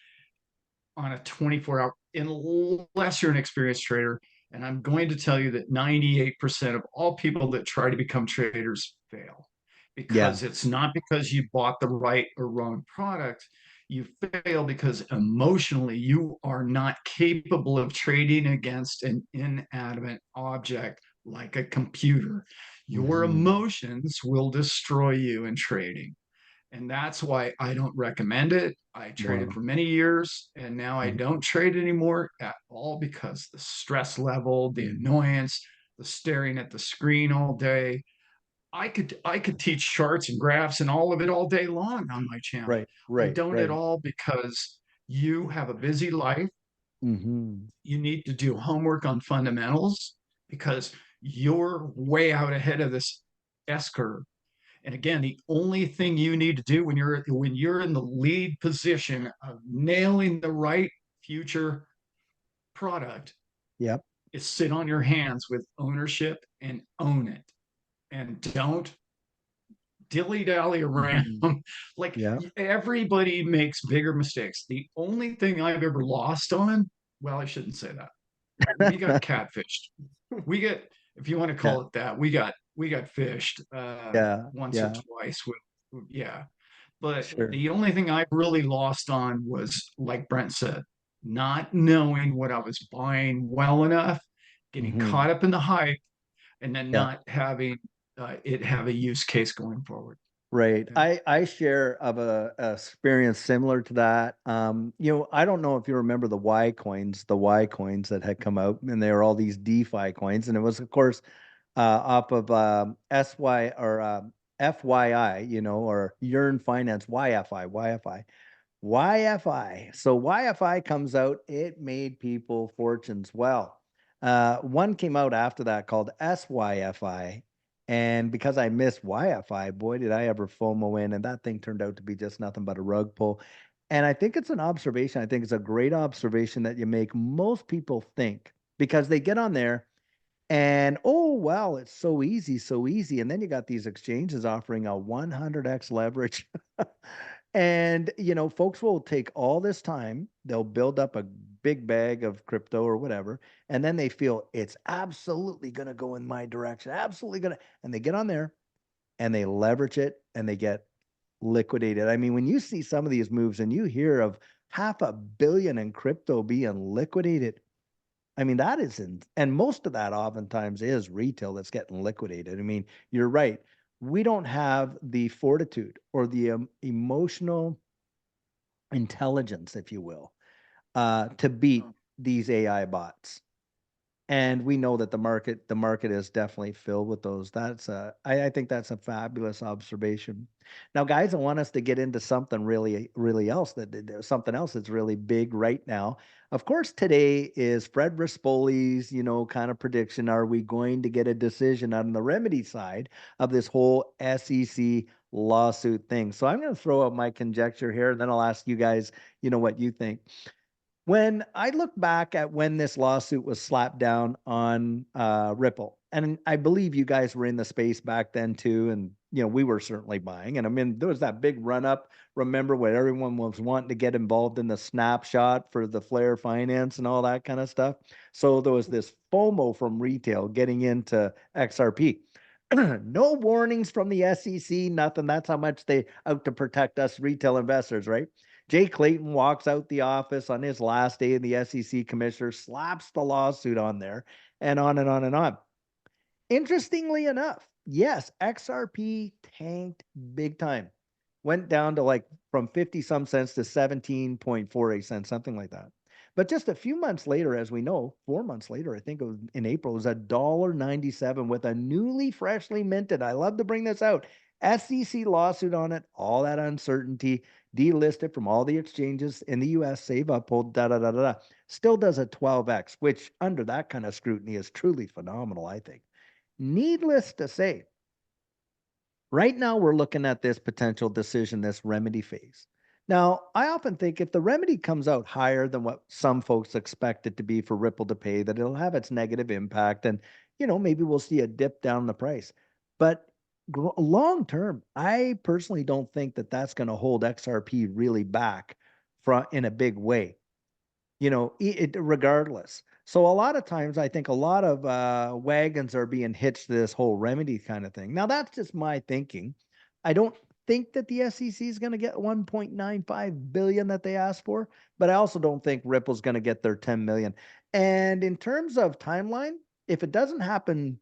on a 24-hour unless you're an experienced trader. And I'm going to tell you that 98% of all people that try to become traders fail, Yeah. because it's not because you bought the right or wrong product. You fail because emotionally you are not capable of trading against an inanimate object like a computer. Your Mhm. emotions will destroy you in trading. And that's why I don't recommend it. I traded Wow. for many years and now I Mhm. don't trade anymore at all, because the stress level, the Mhm. annoyance, the staring at the screen all day. I could teach charts and graphs and all of it all day long on my channel. Right, I right, don't at right. all, because you have a busy life. Mhm. You need to do homework on fundamentals, because you're way out ahead of this S curve. And again, the only thing you need to do when you're in the lead position of nailing the right future product Yep. is sit on your hands with ownership and own it. And don't dilly dally around. Mhm. Like, Yeah. everybody makes bigger mistakes. The only thing I've ever lost on, well, I shouldn't say that. We got catfished. We get, if you want to Yeah. call it that, we got fished Yeah. once or Yeah. twice yeah. But Sure. the only thing I really lost on was, like Brent said, not knowing what I was buying well enough, getting Mhm. caught up in the hype, and then Yeah. not having it have a use case going forward. Right. Okay. I share of a experience similar to that. I don't know if you remember the Y coins that had come out, and they were all these DeFi coins, and it was, of course, off of SY or FYI, or Yearn Finance, YFI. So YFI comes out, it made people fortunes. Well, one came out after that called SYFI. And because I missed YFI, boy, did I ever FOMO in. And that thing turned out to be just nothing but a rug pull. And I think it's an observation. I think it's a great observation that you make. Most people think because they get on there and, oh, well, it's so easy, so easy. And then you got these exchanges offering a 100x leverage. And, folks will take all this time, they'll build up a big bag of crypto or whatever, and then they feel it's absolutely going to go in my direction, absolutely going to. And they get on there and they leverage it and they get liquidated. I mean, when you see some of these moves and you hear of 500 million in crypto being liquidated, I mean, that isn't, and most of that oftentimes is retail that's getting liquidated. I mean, you're right. We don't have the fortitude or the emotional intelligence, if you will, to beat these AI bots. And we know that the market is definitely filled with those. I think that's a fabulous observation. Now, guys, I want us to get into something really, really else something else that's really big right now. Of course, today is Fred Rispoli's, kind of prediction. Are we going to get a decision on the remedy side of this whole SEC lawsuit thing? So I'm going to throw out my conjecture here, and then I'll ask you guys, what you think. When I look back at when this lawsuit was slapped down on Ripple, and I believe you guys were in the space back then too, and we were certainly buying. And I mean, there was that big run up. Remember when everyone was wanting to get involved in the snapshot for the Flare finance and all that kind of stuff. So there was this FOMO from retail getting into XRP. No warnings from the SEC, nothing. That's how much they out to protect us retail investors, right? Jay Clayton walks out the office on his last day, and the SEC commissioner slaps the lawsuit on there, and on and on and on. Interestingly enough, yes, XRP tanked big time. Went down to like from 50 some cents to 17.48 cents, something like that. But just a few months later, as we know, 4 months later, I think it was in April, it was $1.97 with a newly freshly minted. I love to bring this out. SEC lawsuit on it, all that uncertainty, delisted from all the exchanges in the US, save uphold, da da da da da. Still does a 12x, which under that kind of scrutiny is truly phenomenal, I think. Needless to say, right now we're looking at this potential decision, this remedy phase. Now, I often think if the remedy comes out higher than what some folks expect it to be for Ripple to pay, that it'll have its negative impact and, maybe we'll see a dip down in the price. But long term, I personally don't think that that's going to hold XRP really back from in a big way, regardless. So a lot of times, I think a lot of wagons are being hitched to this whole remedy kind of thing. Now, that's just my thinking. I don't think that the SEC is going to get 1.95 billion that they asked for, but I also don't think Ripple's going to get their 10 million. And in terms of timeline, if it doesn't happen,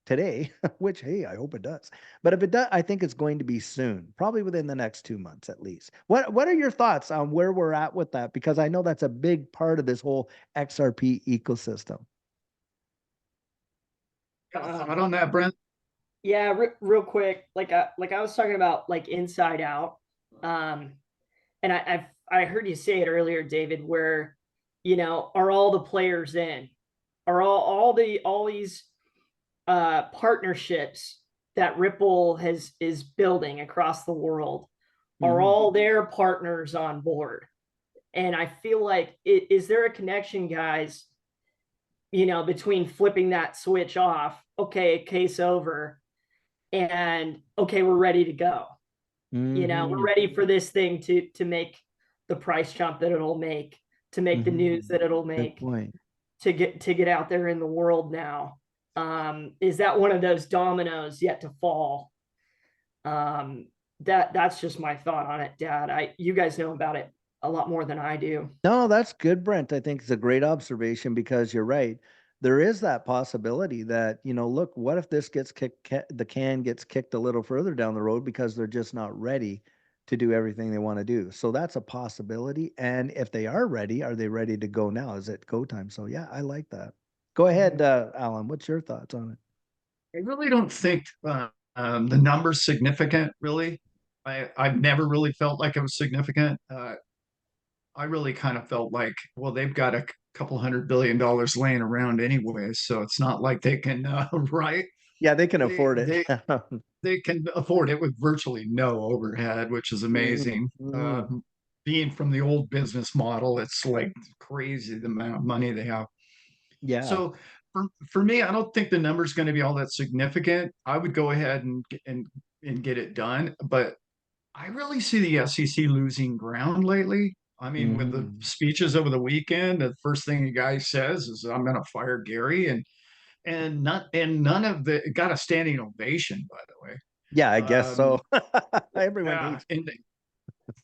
today, which hey, I hope it does. But if it does, I think it's going to be soon, probably within the next 2 months at least. What are your thoughts on where we're at with that? Because I know that's a big part of this whole XRP ecosystem. Got a Um, thought on that, Brent? yeah, real quick, like I was talking about like inside out. Um, and I heard you say it earlier, David, where are all the players in? Are all these partnerships that Ripple is building across the world, are Mm-hmm. all their partners on board? And I feel like is there a connection, guys, between flipping that switch off, okay, case over, and okay, we're ready to go. We're Mm-hmm. ready for this thing to make the price jump that it'll make, to make the Mm-hmm. news that it'll Good make, point. to get out there in the world now. Is that one of those dominoes yet to fall? That's just my thought on it, Dad. You guys know about it a lot more than I do. No, that's good, Brent. I think it's a great observation because you're right. There is that possibility that, look, what if this gets kicked, the can gets kicked a little further down the road because they're just not ready to do everything they want to do. So that's a possibility. And if they are ready, are they ready to go now? Is it go time? So yeah, I like that. Go ahead, Alan. What's your thoughts on it? I really don't think the number's significant, really. I've never really felt like it was significant. I really kind of felt like, well, they've got a couple $100 billion laying around anyway, so it's not like they can, right? Yeah, they can They afford it. they they can afford it with virtually no overhead, which is amazing. Mhm. Being from the old business model, it's like crazy the amount of money they have. Yeah. So for me, I don't think the number's going to be all that significant. I would go ahead and get it done, but I really see the SEC losing ground lately. I mean, with the Mhm. speeches over the weekend, the first thing the guy says is, "I'm going to fire Gary," and none of the got a standing ovation, by the way. Yeah, I guess so. Um, Everyone yeah, hates. and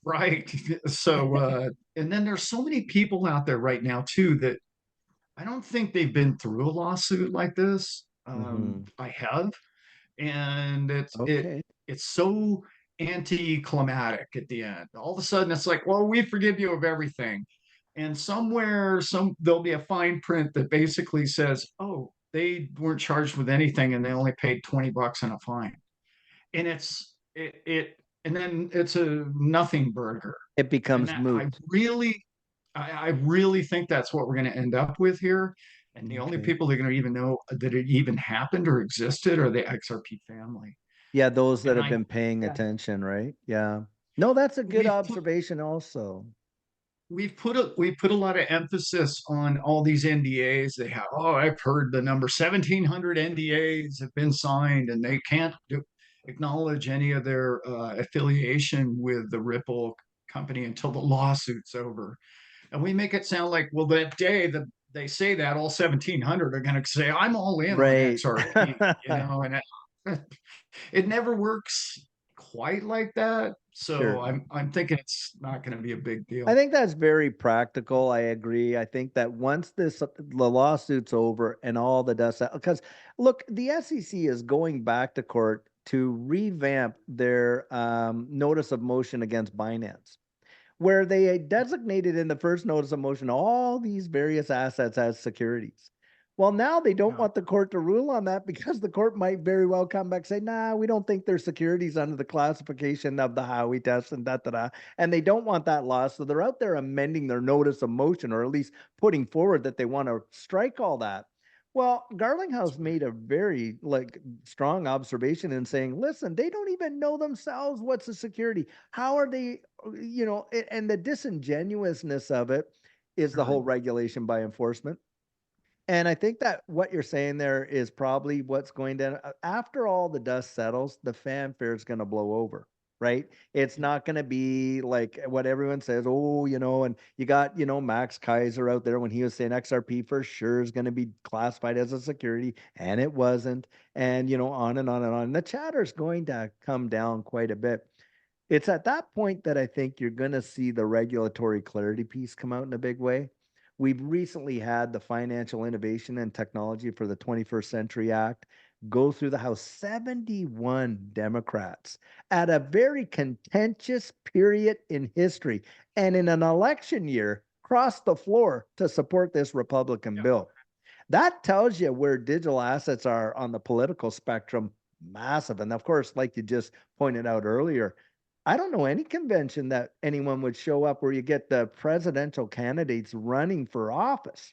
right. So, and then there's so many people out there right now too that I don't think they've been through a lawsuit like this. Hmm. I have, and Okay. it's so anticlimactic at the end. All of a sudden, it's like, well, we forgive you of everything, and somewhere, there'll be a fine print that basically says, oh, they weren't charged with anything, and they only paid $20 in a fine, and and then it's a nothing burger, It and becomes that moot. I really think that's what we're going to end up with here. And the only Okay. people that are going to even know that it even happened or existed are the XRP family. Yeah, those that And have been paying Yeah. attention, right? Yeah. No, that's a good we've put observation also. we've put a lot of emphasis on all these NDAs. They have, oh, I've heard the number 1,700 NDAs have been signed, and they can't acknowledge any of their affiliation with the Ripple company until the lawsuit's over. And we make it sound like, well, that day that they say that, all 1,700 are going to say, I'm all in on Right. XRP, and it never works quite like that. So Sure. I'm thinking it's not going to be a big I deal. think that's very practical. I agree. I think that once the lawsuit's over and all the dust, because look, the SEC is going back to court to revamp their notice of motion against Binance, where they designated in the first notice of motion all these various assets as securities. Well, now they don't Yeah. want the court to rule on that because the court might very well come back and say, nah, we don't think they're securities under the classification of the Howey test and da da da. And they don't want that law. So they're out there amending their notice of motion, or at least putting forward that they want to strike all that. Well, Garlinghouse made a very strong observation in saying, listen, they don't even know themselves what's a security. How are they, and the disingenuousness of it is the Really. whole regulation by enforcement. And I think that what you're saying there is probably what's going to, after all the dust settles, the fanfare is going to blow over, right? It's Yeah. not going to be like what everyone says, oh, and you got, Max Kaiser out there when he was saying XRP for sure is going to be classified as a security, and it wasn't. And, on and on and on. And the chatter is going to come down quite a bit. It's at that point that I think you're going to see the regulatory clarity piece come out in a big way. We've recently had the Financial Innovation and Technology for the 21st Century Act go through the House, 71 Democrats at a very contentious period in history. And in an election year, crossed the floor to support this Republican Yeah. bill. That tells you where digital assets are on the political spectrum, massive. And of course, like you just pointed out earlier, I don't know any convention that anyone would show up where you get the presidential candidates running for office,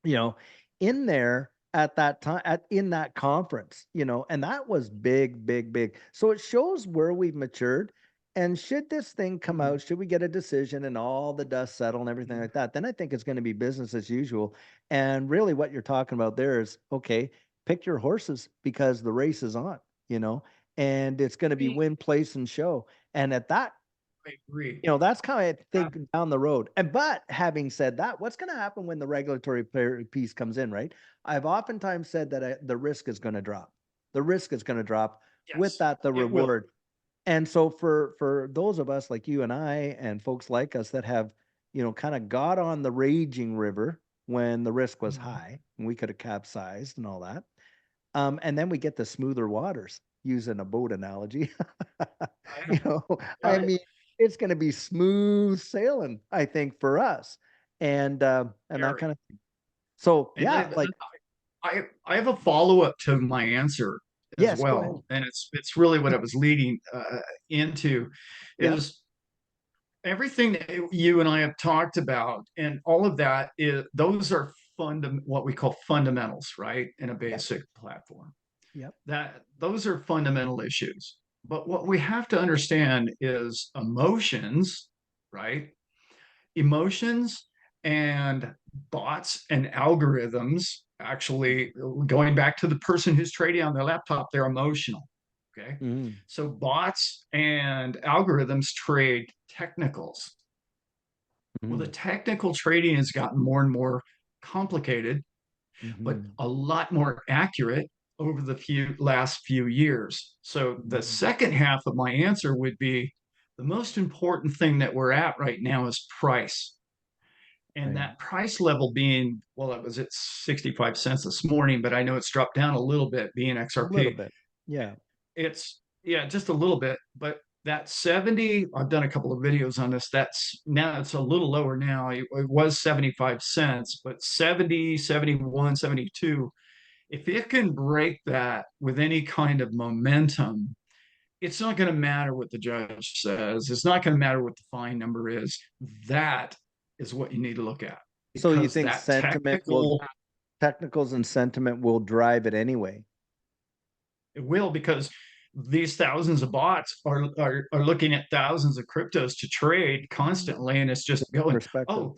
you know, in there at that time in that conference, and that was big, big, big. So it shows where we've matured. And should this thing come Mhm. out, should we get a decision and all the dust settle and everything Mhm. like that, then I think it's going to be business as usual. And really what you're talking about there is okay, pick your horses because the race is on, you know, and it's going to be win, place, and show. And at that, I agree. that's kind of I Yeah. think down the road. And but having said that, what's going to happen when the regulatory piece comes in, right? I've oftentimes said that the risk is going to drop. The risk is going to drop. With Yes, that, the it will. reward. And so for those of us like you and I and folks like us that have, kind of got on the raging river when the risk was Mhm. high and we could have capsized and all that. And then we get the smoother waters, using a boat analogy. I, you know, I I, mean, it's going to be smooth sailing, I think, for us, and that Very. kind of thing. So And yeah, like I have a follow-up to my answer as yes, go ahead. well, and it's really what I was leading into Yep, is everything that you and I have talked about, and all of that is those are what we call fundamentals, right? In a yep, basic platform. yep. That those are fundamental issues. But what we have to understand is emotions, right? Emotions and bots and algorithms actually going back to the person who's trading on their laptop, they're emotional. Okay. Mm-hmm. So bots and algorithms trade technicals. Well, the Mm-hmm. technical trading has gotten more and more complicated, but Mm-hmm. a lot more accurate over the last few years. So the Mm-hmm. second half of my answer would be the most important thing that we're at right now is price. And Right. that price level being, well, it was at 65 cents this morning, but I know it's dropped down a little bit being A little XRP. bit. Yeah. It's, yeah, just a little bit, but that 70, I've done a couple of videos on this. That's now it's a little lower now. It was 75 cents, but 70, 71, 72. If it can break that with any kind of momentum, it's not going to matter what the judge says. It's not going to matter what the fine number is. That is what you need to look at So you because think that sentiment will technical, technicals and sentiment will drive it anyway? it will because these thousands of bots are looking at thousands of cryptos to trade constantly, and it's just going, Perspective. oh,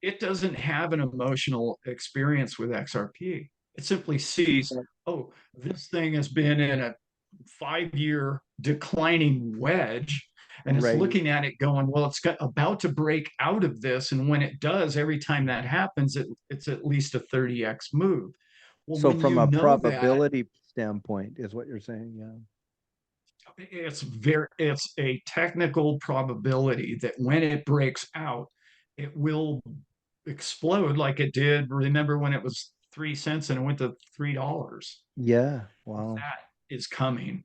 it doesn't have an emotional experience with XRP. It simply sees, Yeah. oh, this thing has been in a 5-year declining wedge, and it's Right. looking at it going, well, about to break out of this. And when it does, every time that happens, it's at least a 30x move. Well, So when from you a know that, probability standpoint is what you're saying, yeah. it's a technical probability that when it breaks out, it will explode like it did. Remember when it was 3 cents and it went to $3? Yeah. Wow. That is coming.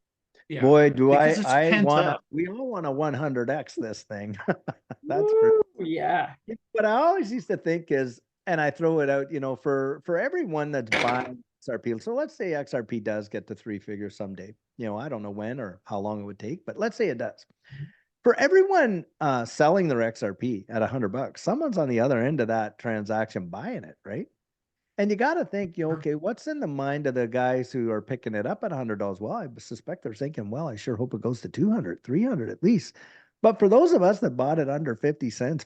Yeah, Boy, do because it's I pent want to, up. we all want to 100x this thing. That's for Woo, yeah. what I always used to think is, and I throw it out, for everyone that's buying XRP. So let's say XRP does get to three figures someday. I don't know when or how long it would take, but let's say it does. For everyone selling their XRP at $100, someone's on the other end of that transaction buying it, right? And you got to think, okay, what's in the mind of the guys who are picking it up at $100? Well, I suspect they're thinking, well, I sure hope it goes to 200, 300 at least. But for those of us that bought it under 50 cents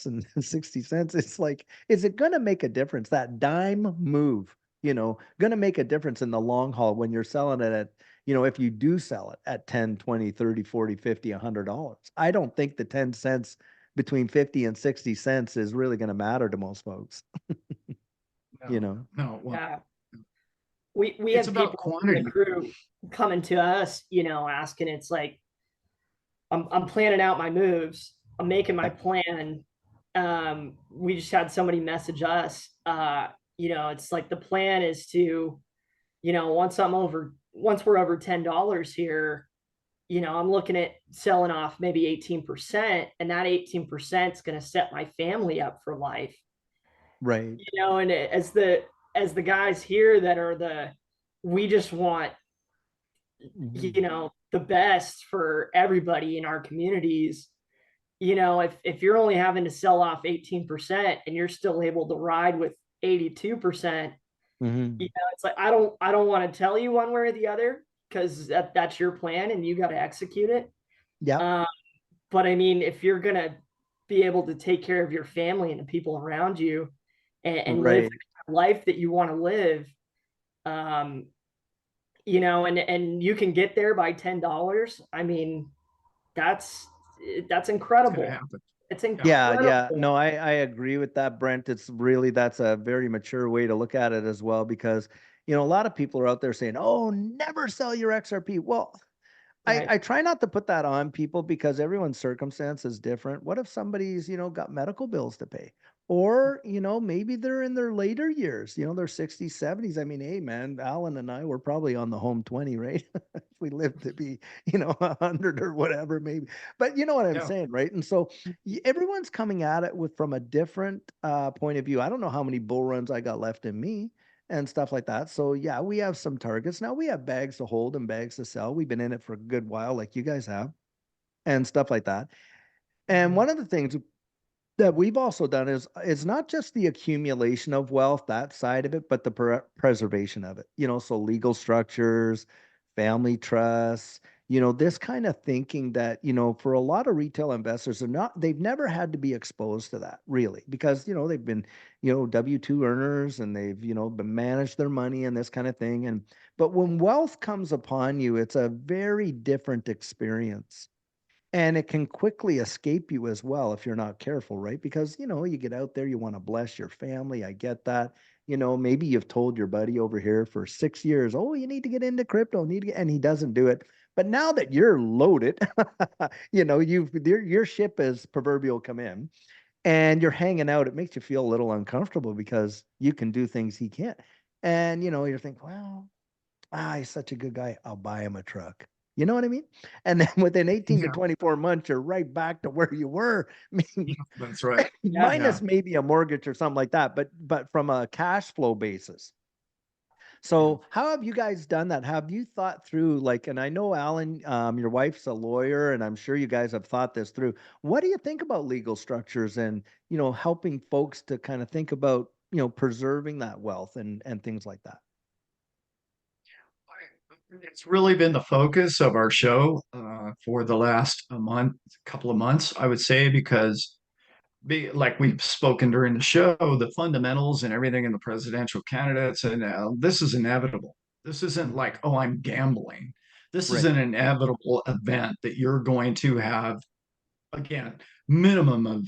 and 60 cents, it's like, is it going to make a difference? That dime move, going to make a difference in the long haul when you're selling it at, if you do sell it at 10, 20, 30, 40, 50, $100. I don't think the 10 cents between 50 and 60 cents is really going to matter to most folks, you No, know? no. Well, Yeah. We it's have about people in the quantity. crew coming to us, asking, it's like, I'm planning out my moves. I'm making my plan. We just had somebody message us. It's like the plan is to, once we're over $10 here, I'm looking at selling off maybe 18%, and that 18% is going to set my family up for life. Right. And as the guys here that are we just want, Mhm. the best for everybody in our communities. If you're only having to sell off 18% and you're still able to ride with 82%, Mhm. it's like, I don't want to tell you one way or the other, because that's your plan and you got to execute it. Yep. uh, but I mean, if you're gonna be able to take care of your family and the people around you, and live Right. the life that you want to live, um, and you can get there by $10. I mean, that's that's It's going to incredible. happen. It's Yeah. Yeah, yeah. incredible. No, I agree with that, Brent. That's a very mature way to look at it as well, because, a lot of people are out there saying, "Oh, never sell your XRP." Well, Right. I try not to put that on people because everyone's circumstance is different. What if somebody's, got medical bills to pay? Or, maybe they're in their later years, their 60s, 70s. I mean, hey, man, Alan and I were probably on the home 20, right? If we lived to be, 100 or whatever, maybe. But you know what I'm Yeah. saying, right? And so everyone's coming at it from a different point of view. I don't know how many bull runs I got left in me and stuff like that. So yeah, we have some targets. Now we have bags to hold and bags to sell. We've been in it for a good while, like you guys have, and stuff like that. And Mhm. one of the things that we've also done is it's not just the accumulation of wealth, that side of it, but the preservation of it. So legal structures, family trusts, this kind of thinking that, for a lot of retail investors are not, they've never had to be exposed to that really, because, they've been, W-2 earners, and they've, been managed their money and this kind of thing. But when wealth comes upon you, it's a very different experience, and it can quickly escape you as well if you're not careful, right? Because, you get out there, you want to bless your family. I get that. Maybe you've told your buddy over here for 6 years, oh, you need to get into crypto, and he doesn't do it. But now that you're loaded, your ship is proverbial come in, and you're hanging out, it makes you feel a little uncomfortable because you can do things he can't. And, you're thinking, well, he's such a good guy. I'll buy him a truck. You know what I mean? And then within 18 to Yeah. 24 months, you're right back to where you were. I mean, That's right. Yeah. Yeah. minus maybe a mortgage or something like that, but from a cash flow basis. Yeah. So how have you guys done that? Have you thought through, like, and I know Alan, your wife's a lawyer, and I'm sure you guys have thought this through. What do you think about legal structures and, helping folks to kind of think about, preserving that wealth and things like that? It's really been the focus of our show for the last couple of months, I would say, because like we've spoken during the show, the fundamentals and everything in the presidential candidates, and this is inevitable. This isn't Mhm. like, oh, I'm gambling. This is Right. an inevitable event that you're going to have, again, minimum of,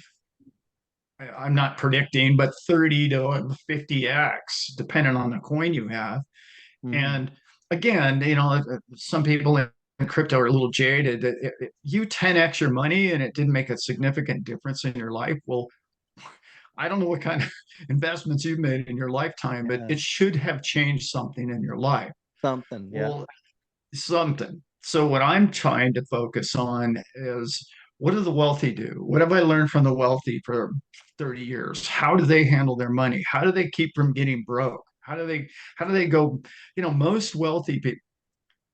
I'm not predicting, but 30 to 50x, depending on the coin you have. Mhm. And again, some people crypto are a little jaded. You 10x your money and it didn't make a significant difference in your life. Well, I don't know what kind of investments you've made in your lifetime, but Yeah. it should have changed something in your life. Something. Yeah. Well, something. So what I'm trying to focus on is, what do the wealthy do? What have I learned from the wealthy for 30 years? How do they handle their money? How do they keep from getting broke? How do they go, most wealthy people,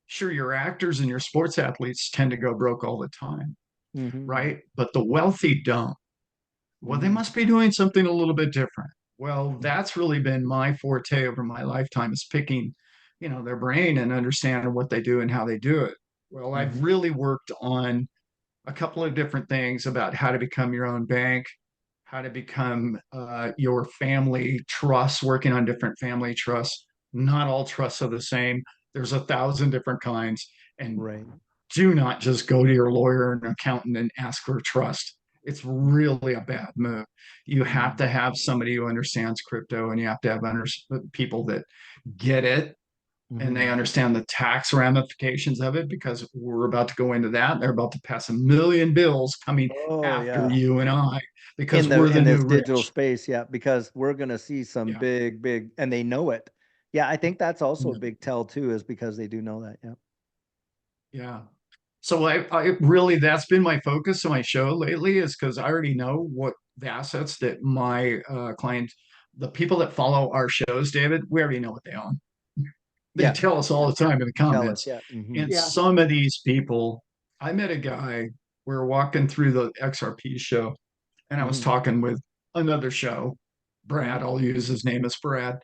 sure, your actors and your sports athletes tend to go broke all the time, Hmm. right? But the wealthy don't. Well, they Hmm. must be doing something a little bit different. Well, that's really been my forte over my lifetime, is picking, their brain and understanding what they do and how they do it. Well, I've Hmm. really worked on a couple of different things about how to become your own bank, how to become your family trust, working on different family trusts. Not all trusts are the same. There's 1,000 different kinds. And Right. do not just go to your lawyer and accountant and ask for a trust. It's really a bad move. You have Hmm. to have somebody who understands crypto, and you have to have people that get it and they Hmm. understand the tax ramifications of it, because we're about to go into that. They're about to pass 1 million bills coming Oh after yeah. you and I, because In the we're the in new this digital rich. space, yeah, because we're gonna see some Yeah. big, and they know it. Yeah, I think that's also a Yeah. big tell too, is because they do know that. Yeah. Yeah. So I really, that's been my focus of my show lately, is because I already know what the assets that my clients, the people that follow our shows, David, we already know what they own. They Yeah. tell us all Yeah. the time in the Tell us. comments. Yeah. Hmm. And Yeah. some of these people, I met a guy, we were walking through the XRP show, and I was Hmm. talking with another show, Brad, Hmm. I'll use his name as Brad.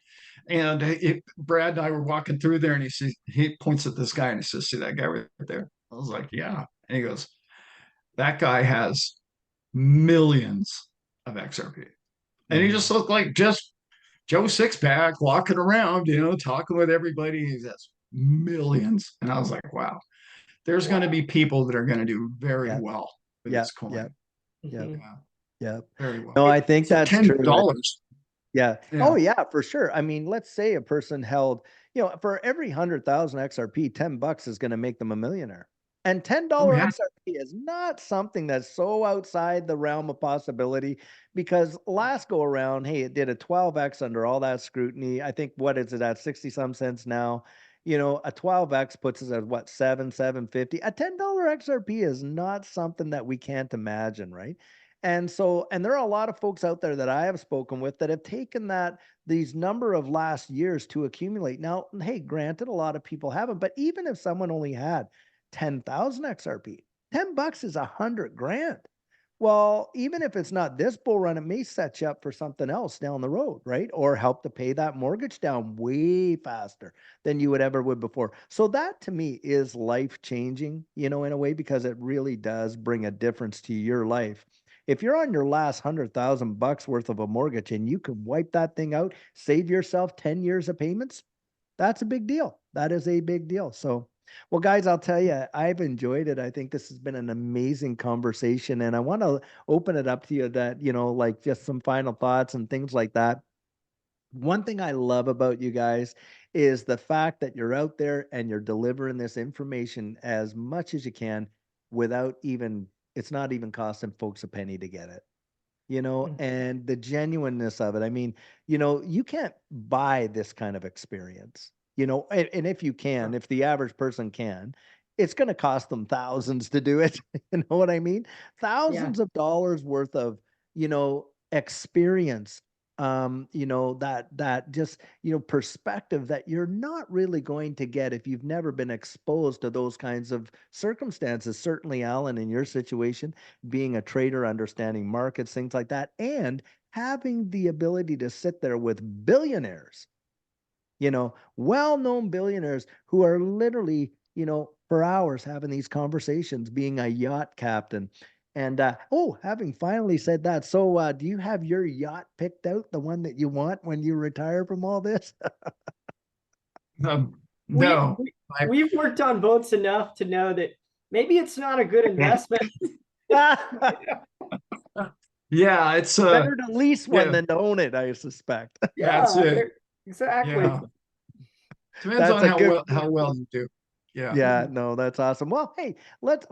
And Brad and I were walking through there, and he points at this guy and he says, "See that guy right there?" I was like, "Yeah." And he goes, "That guy has millions of XRP." And he just Hmm. looked like just Joe Sixpack walking around, talking with everybody. He has millions. And I was like, wow, there's going to Wow. be people that are going to do very Yeah. well with Yeah. this Yeah. coin. Yeah. Mhm. Yeah, Yeah. very well. No, I think So that's $10. true. Yeah. Oh, Yeah. yeah, for sure. I mean, let's say a person held, for every 100,000 XRP, $10 is going to make them a millionaire. And Oh, $10 yeah. XRP is not something that's so outside the realm of possibility, because last go around, hey, it did a 12x under all that scrutiny. I think, what is it at, 60 some cents now? A 12x puts us at what, 750. A $10 XRP is not something that we can't imagine, right? And so, and there are a lot of folks out there that I have spoken with that have taken these number of last years to accumulate. Now, hey, granted, a lot of people haven't, but even if someone only had 10,000 XRP, $10 is 100 grand. Well, even if it's not this bull run, it may set you up for something else down the road, right? Or help to pay that mortgage down way faster than you would before. So that to me is life changing, in a way, because it really does bring a difference to your life. If you're on your last $100,000 worth of a mortgage and you can wipe that thing out, save yourself 10 years of payments, that's a big deal. That is a big deal. So, well, guys, I'll tell you, I've enjoyed it. I think this has been an amazing conversation, and I want to open it up to you that, like just some final thoughts and things like that. One thing I love about you guys is the fact that you're out there and you're delivering this information as much as you can without even, it's not even costing folks a penny to get it, Mhm. and the genuineness of it. I mean, you can't buy this kind of experience, and if you can, Sure. if the average person can, it's going to cost them thousands to do it. You know what I mean? Yeah. Thousands of dollars worth of, experience, that just, perspective that you're not really going to get if you've never been exposed to those kinds of circumstances. Certainly, Alan, in your situation, being a trader, understanding markets, things like that, and having the ability to sit there with billionaires, well-known billionaires who are literally, for hours having these conversations, being a yacht captain. And oh, having finally said that, so do you have your yacht picked out, the one that you want when you retire from all this? We, No, we I, we've worked on boats enough to know that maybe it's not a good investment. yeah, it's Better to lease one yeah, than to own it, I suspect. that's Yeah, it. exactly. Yeah. Depends That's on a how good well you do. Yeah. Yeah, no, that's awesome. Well, hey, what's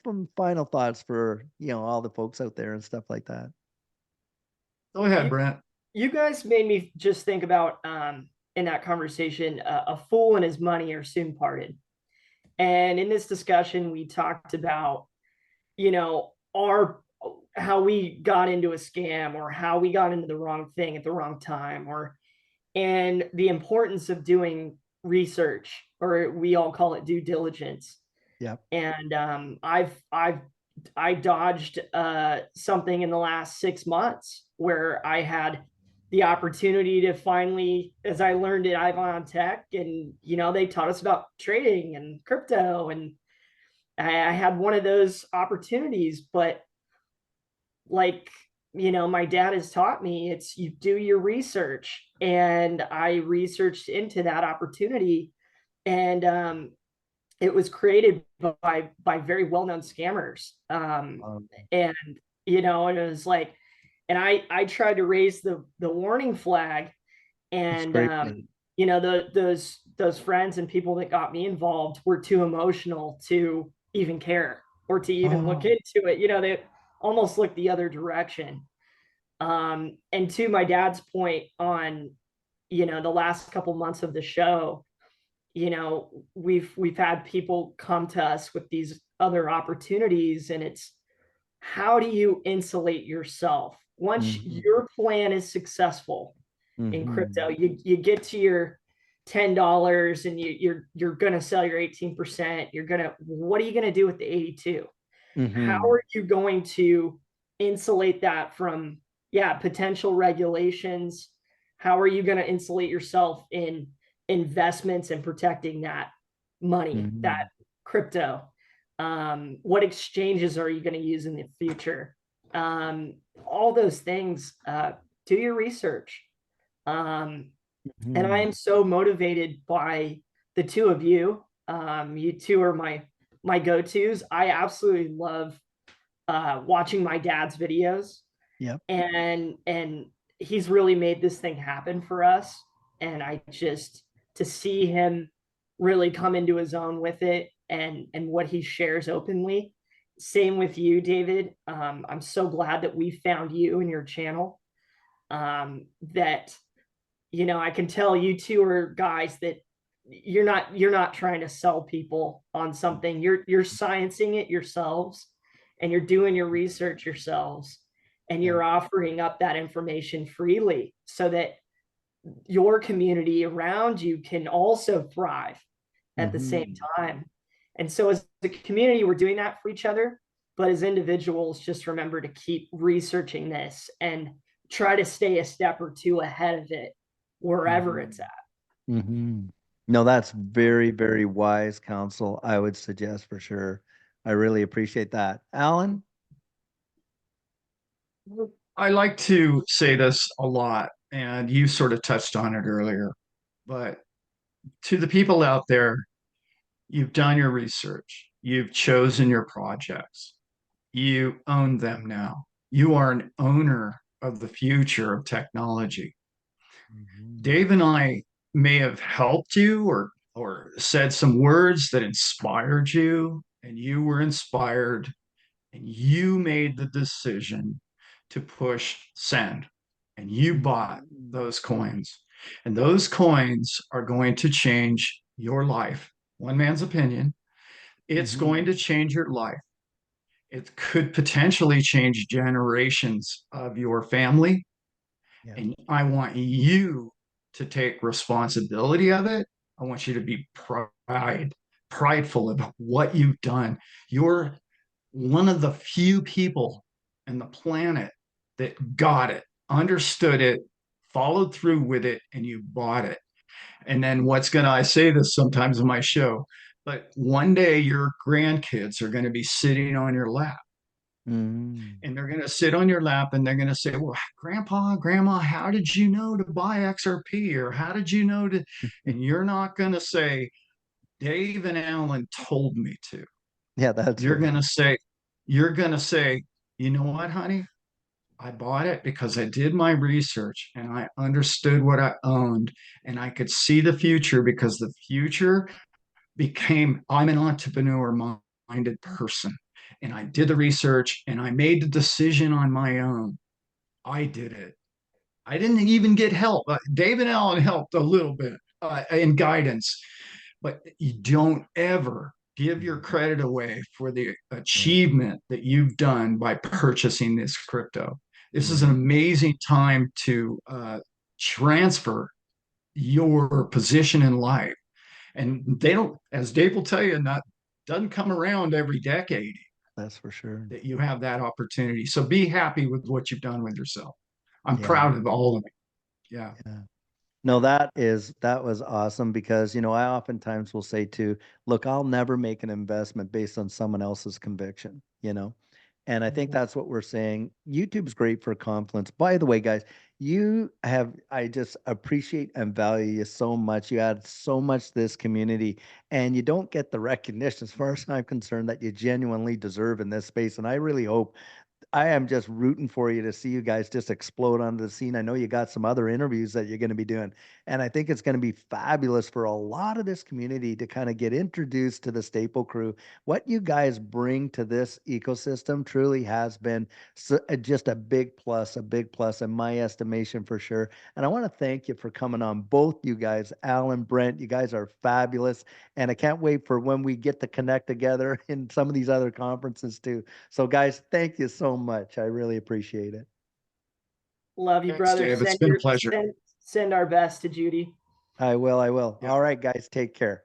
some final thoughts for, all the folks out there and stuff like that? Go ahead, You Brent. you guys made me just think about in that conversation, a fool and his money are soon parted. And in this discussion, we talked about, our how we got into a scam or how we got into the wrong thing at the wrong time, or and the importance of doing research, or we all call it due diligence. Yep. And I dodged something in the last 6 months where I had the opportunity to finally, as I learned at Ivon Tech, and they taught us about trading and crypto, and I had one of those opportunities. But like, my dad has taught me, it's you do your research, and I researched into that opportunity, and it was created by very well-known scammers. Um, And and it was like, and I tried to raise the warning flag, it's and great. those friends and people that got me involved were too emotional to even care or to even look Oh, into it. They almost looked the other direction. And to my dad's point on, the last couple months of the show, we've had people come to us with these other opportunities, and it's, how do you insulate yourself once Mhm. your plan is successful in crypto? Mhm. You get to your $10, and you're gonna sell your 18%. What are you gonna do with the 82? How Mhm. are you going to insulate that from, potential regulations? How are you going to insulate yourself in investments and protecting that money, that Mhm. crypto? What exchanges are you going to use in the future? All those things. Do your research. Um, and I Mhm. am so motivated by the two of you. You two are my go-tos. I absolutely love watching my dad's videos, Yep. and he's really made this thing happen for us. And I just, to see him really come into his own with it, and what he shares openly. Same with you, David. I'm so glad that we found you and your channel. That I can tell you two are guys that you're not trying to sell people on something. You're sciencing it yourselves, and you're doing your research yourselves, and Yeah. you're offering up that information freely so that your community around you can also thrive at the same Mhm. time. And so as a community, we're doing that for each other. But as individuals, just remember to keep researching this and try to stay a step or two ahead of it wherever it's Mhm. at. Mhm. No, that's very, very wise counsel, I would suggest for sure. I really appreciate that. Alan? I like to say this a lot, and you sort of touched on it earlier, but to the people out there, you've done your research, you've chosen your projects, you own them now. You are an owner of the future of technology. Mhm. Dave and I may have helped you or said some words that inspired you, and you were inspired, and you made the decision to push send, and you bought Mhm. those coins. And those coins are going to change your life. One man's opinion. It's going Mhm. to change your life. It could potentially change generations of your family. Yep. And I want you to take responsibility of it. I want you to be prideful of what you've done. You're one of the few people in the planet that got it, understood it, followed through with it, and you bought it. And then I say this sometimes in my show, but one day your grandkids are going to be sitting on your lap, Mhm. and they're going to sit on your lap and they're going to say, well, grandpa, grandma, how did you know to buy XRP? Or how did you know to? And you're not going to say, Dave and Alan told me to. Yeah, that's You're right. going to say, you're going to say, you know what, honey? I bought it because I did my research and I understood what I owned, and I could see the future, because the future I'm an entrepreneur minded person. And I did the research and I made the decision on my own. I did it. I didn't even get help. Dave and Alan helped a little bit in guidance, but you don't ever give your credit away for the achievement that you've done by purchasing this crypto. This is an amazing time to transfer your position in life. And they don't, as Dave will tell you, not doesn't come around every decade. That's for sure. That you have that opportunity. So be happy with what you've done with yourself. I'm Yeah. proud of all of it. Yeah. No, that was awesome because, you know, I oftentimes will say too, look, I'll never make an investment based on someone else's conviction, you know? And I think that's what we're saying. YouTube's great for confidence. By the way, guys, I just appreciate and value you so much. You add so much to this community and you don't get the recognition as far as I'm concerned that you genuinely deserve in this space. And I really hope I am just rooting for you to see you guys just explode onto the scene. I know you got some other interviews that you're going to be doing, and I think it's going to be fabulous for a lot of this community to kind of get introduced to the Staple Crew. What you guys bring to this ecosystem truly has been just a big plus in my estimation for sure. And I want to thank you for coming on, both you guys, Alan, Brent. You guys are fabulous, and I can't wait for when we get to connect together in some of these other conferences too. So, guys, thank you so much. I really appreciate it. Love you, Thanks, brother. Dave. It's been a pleasure. Send our best to Judy. I will. Yeah. All right, guys, take care.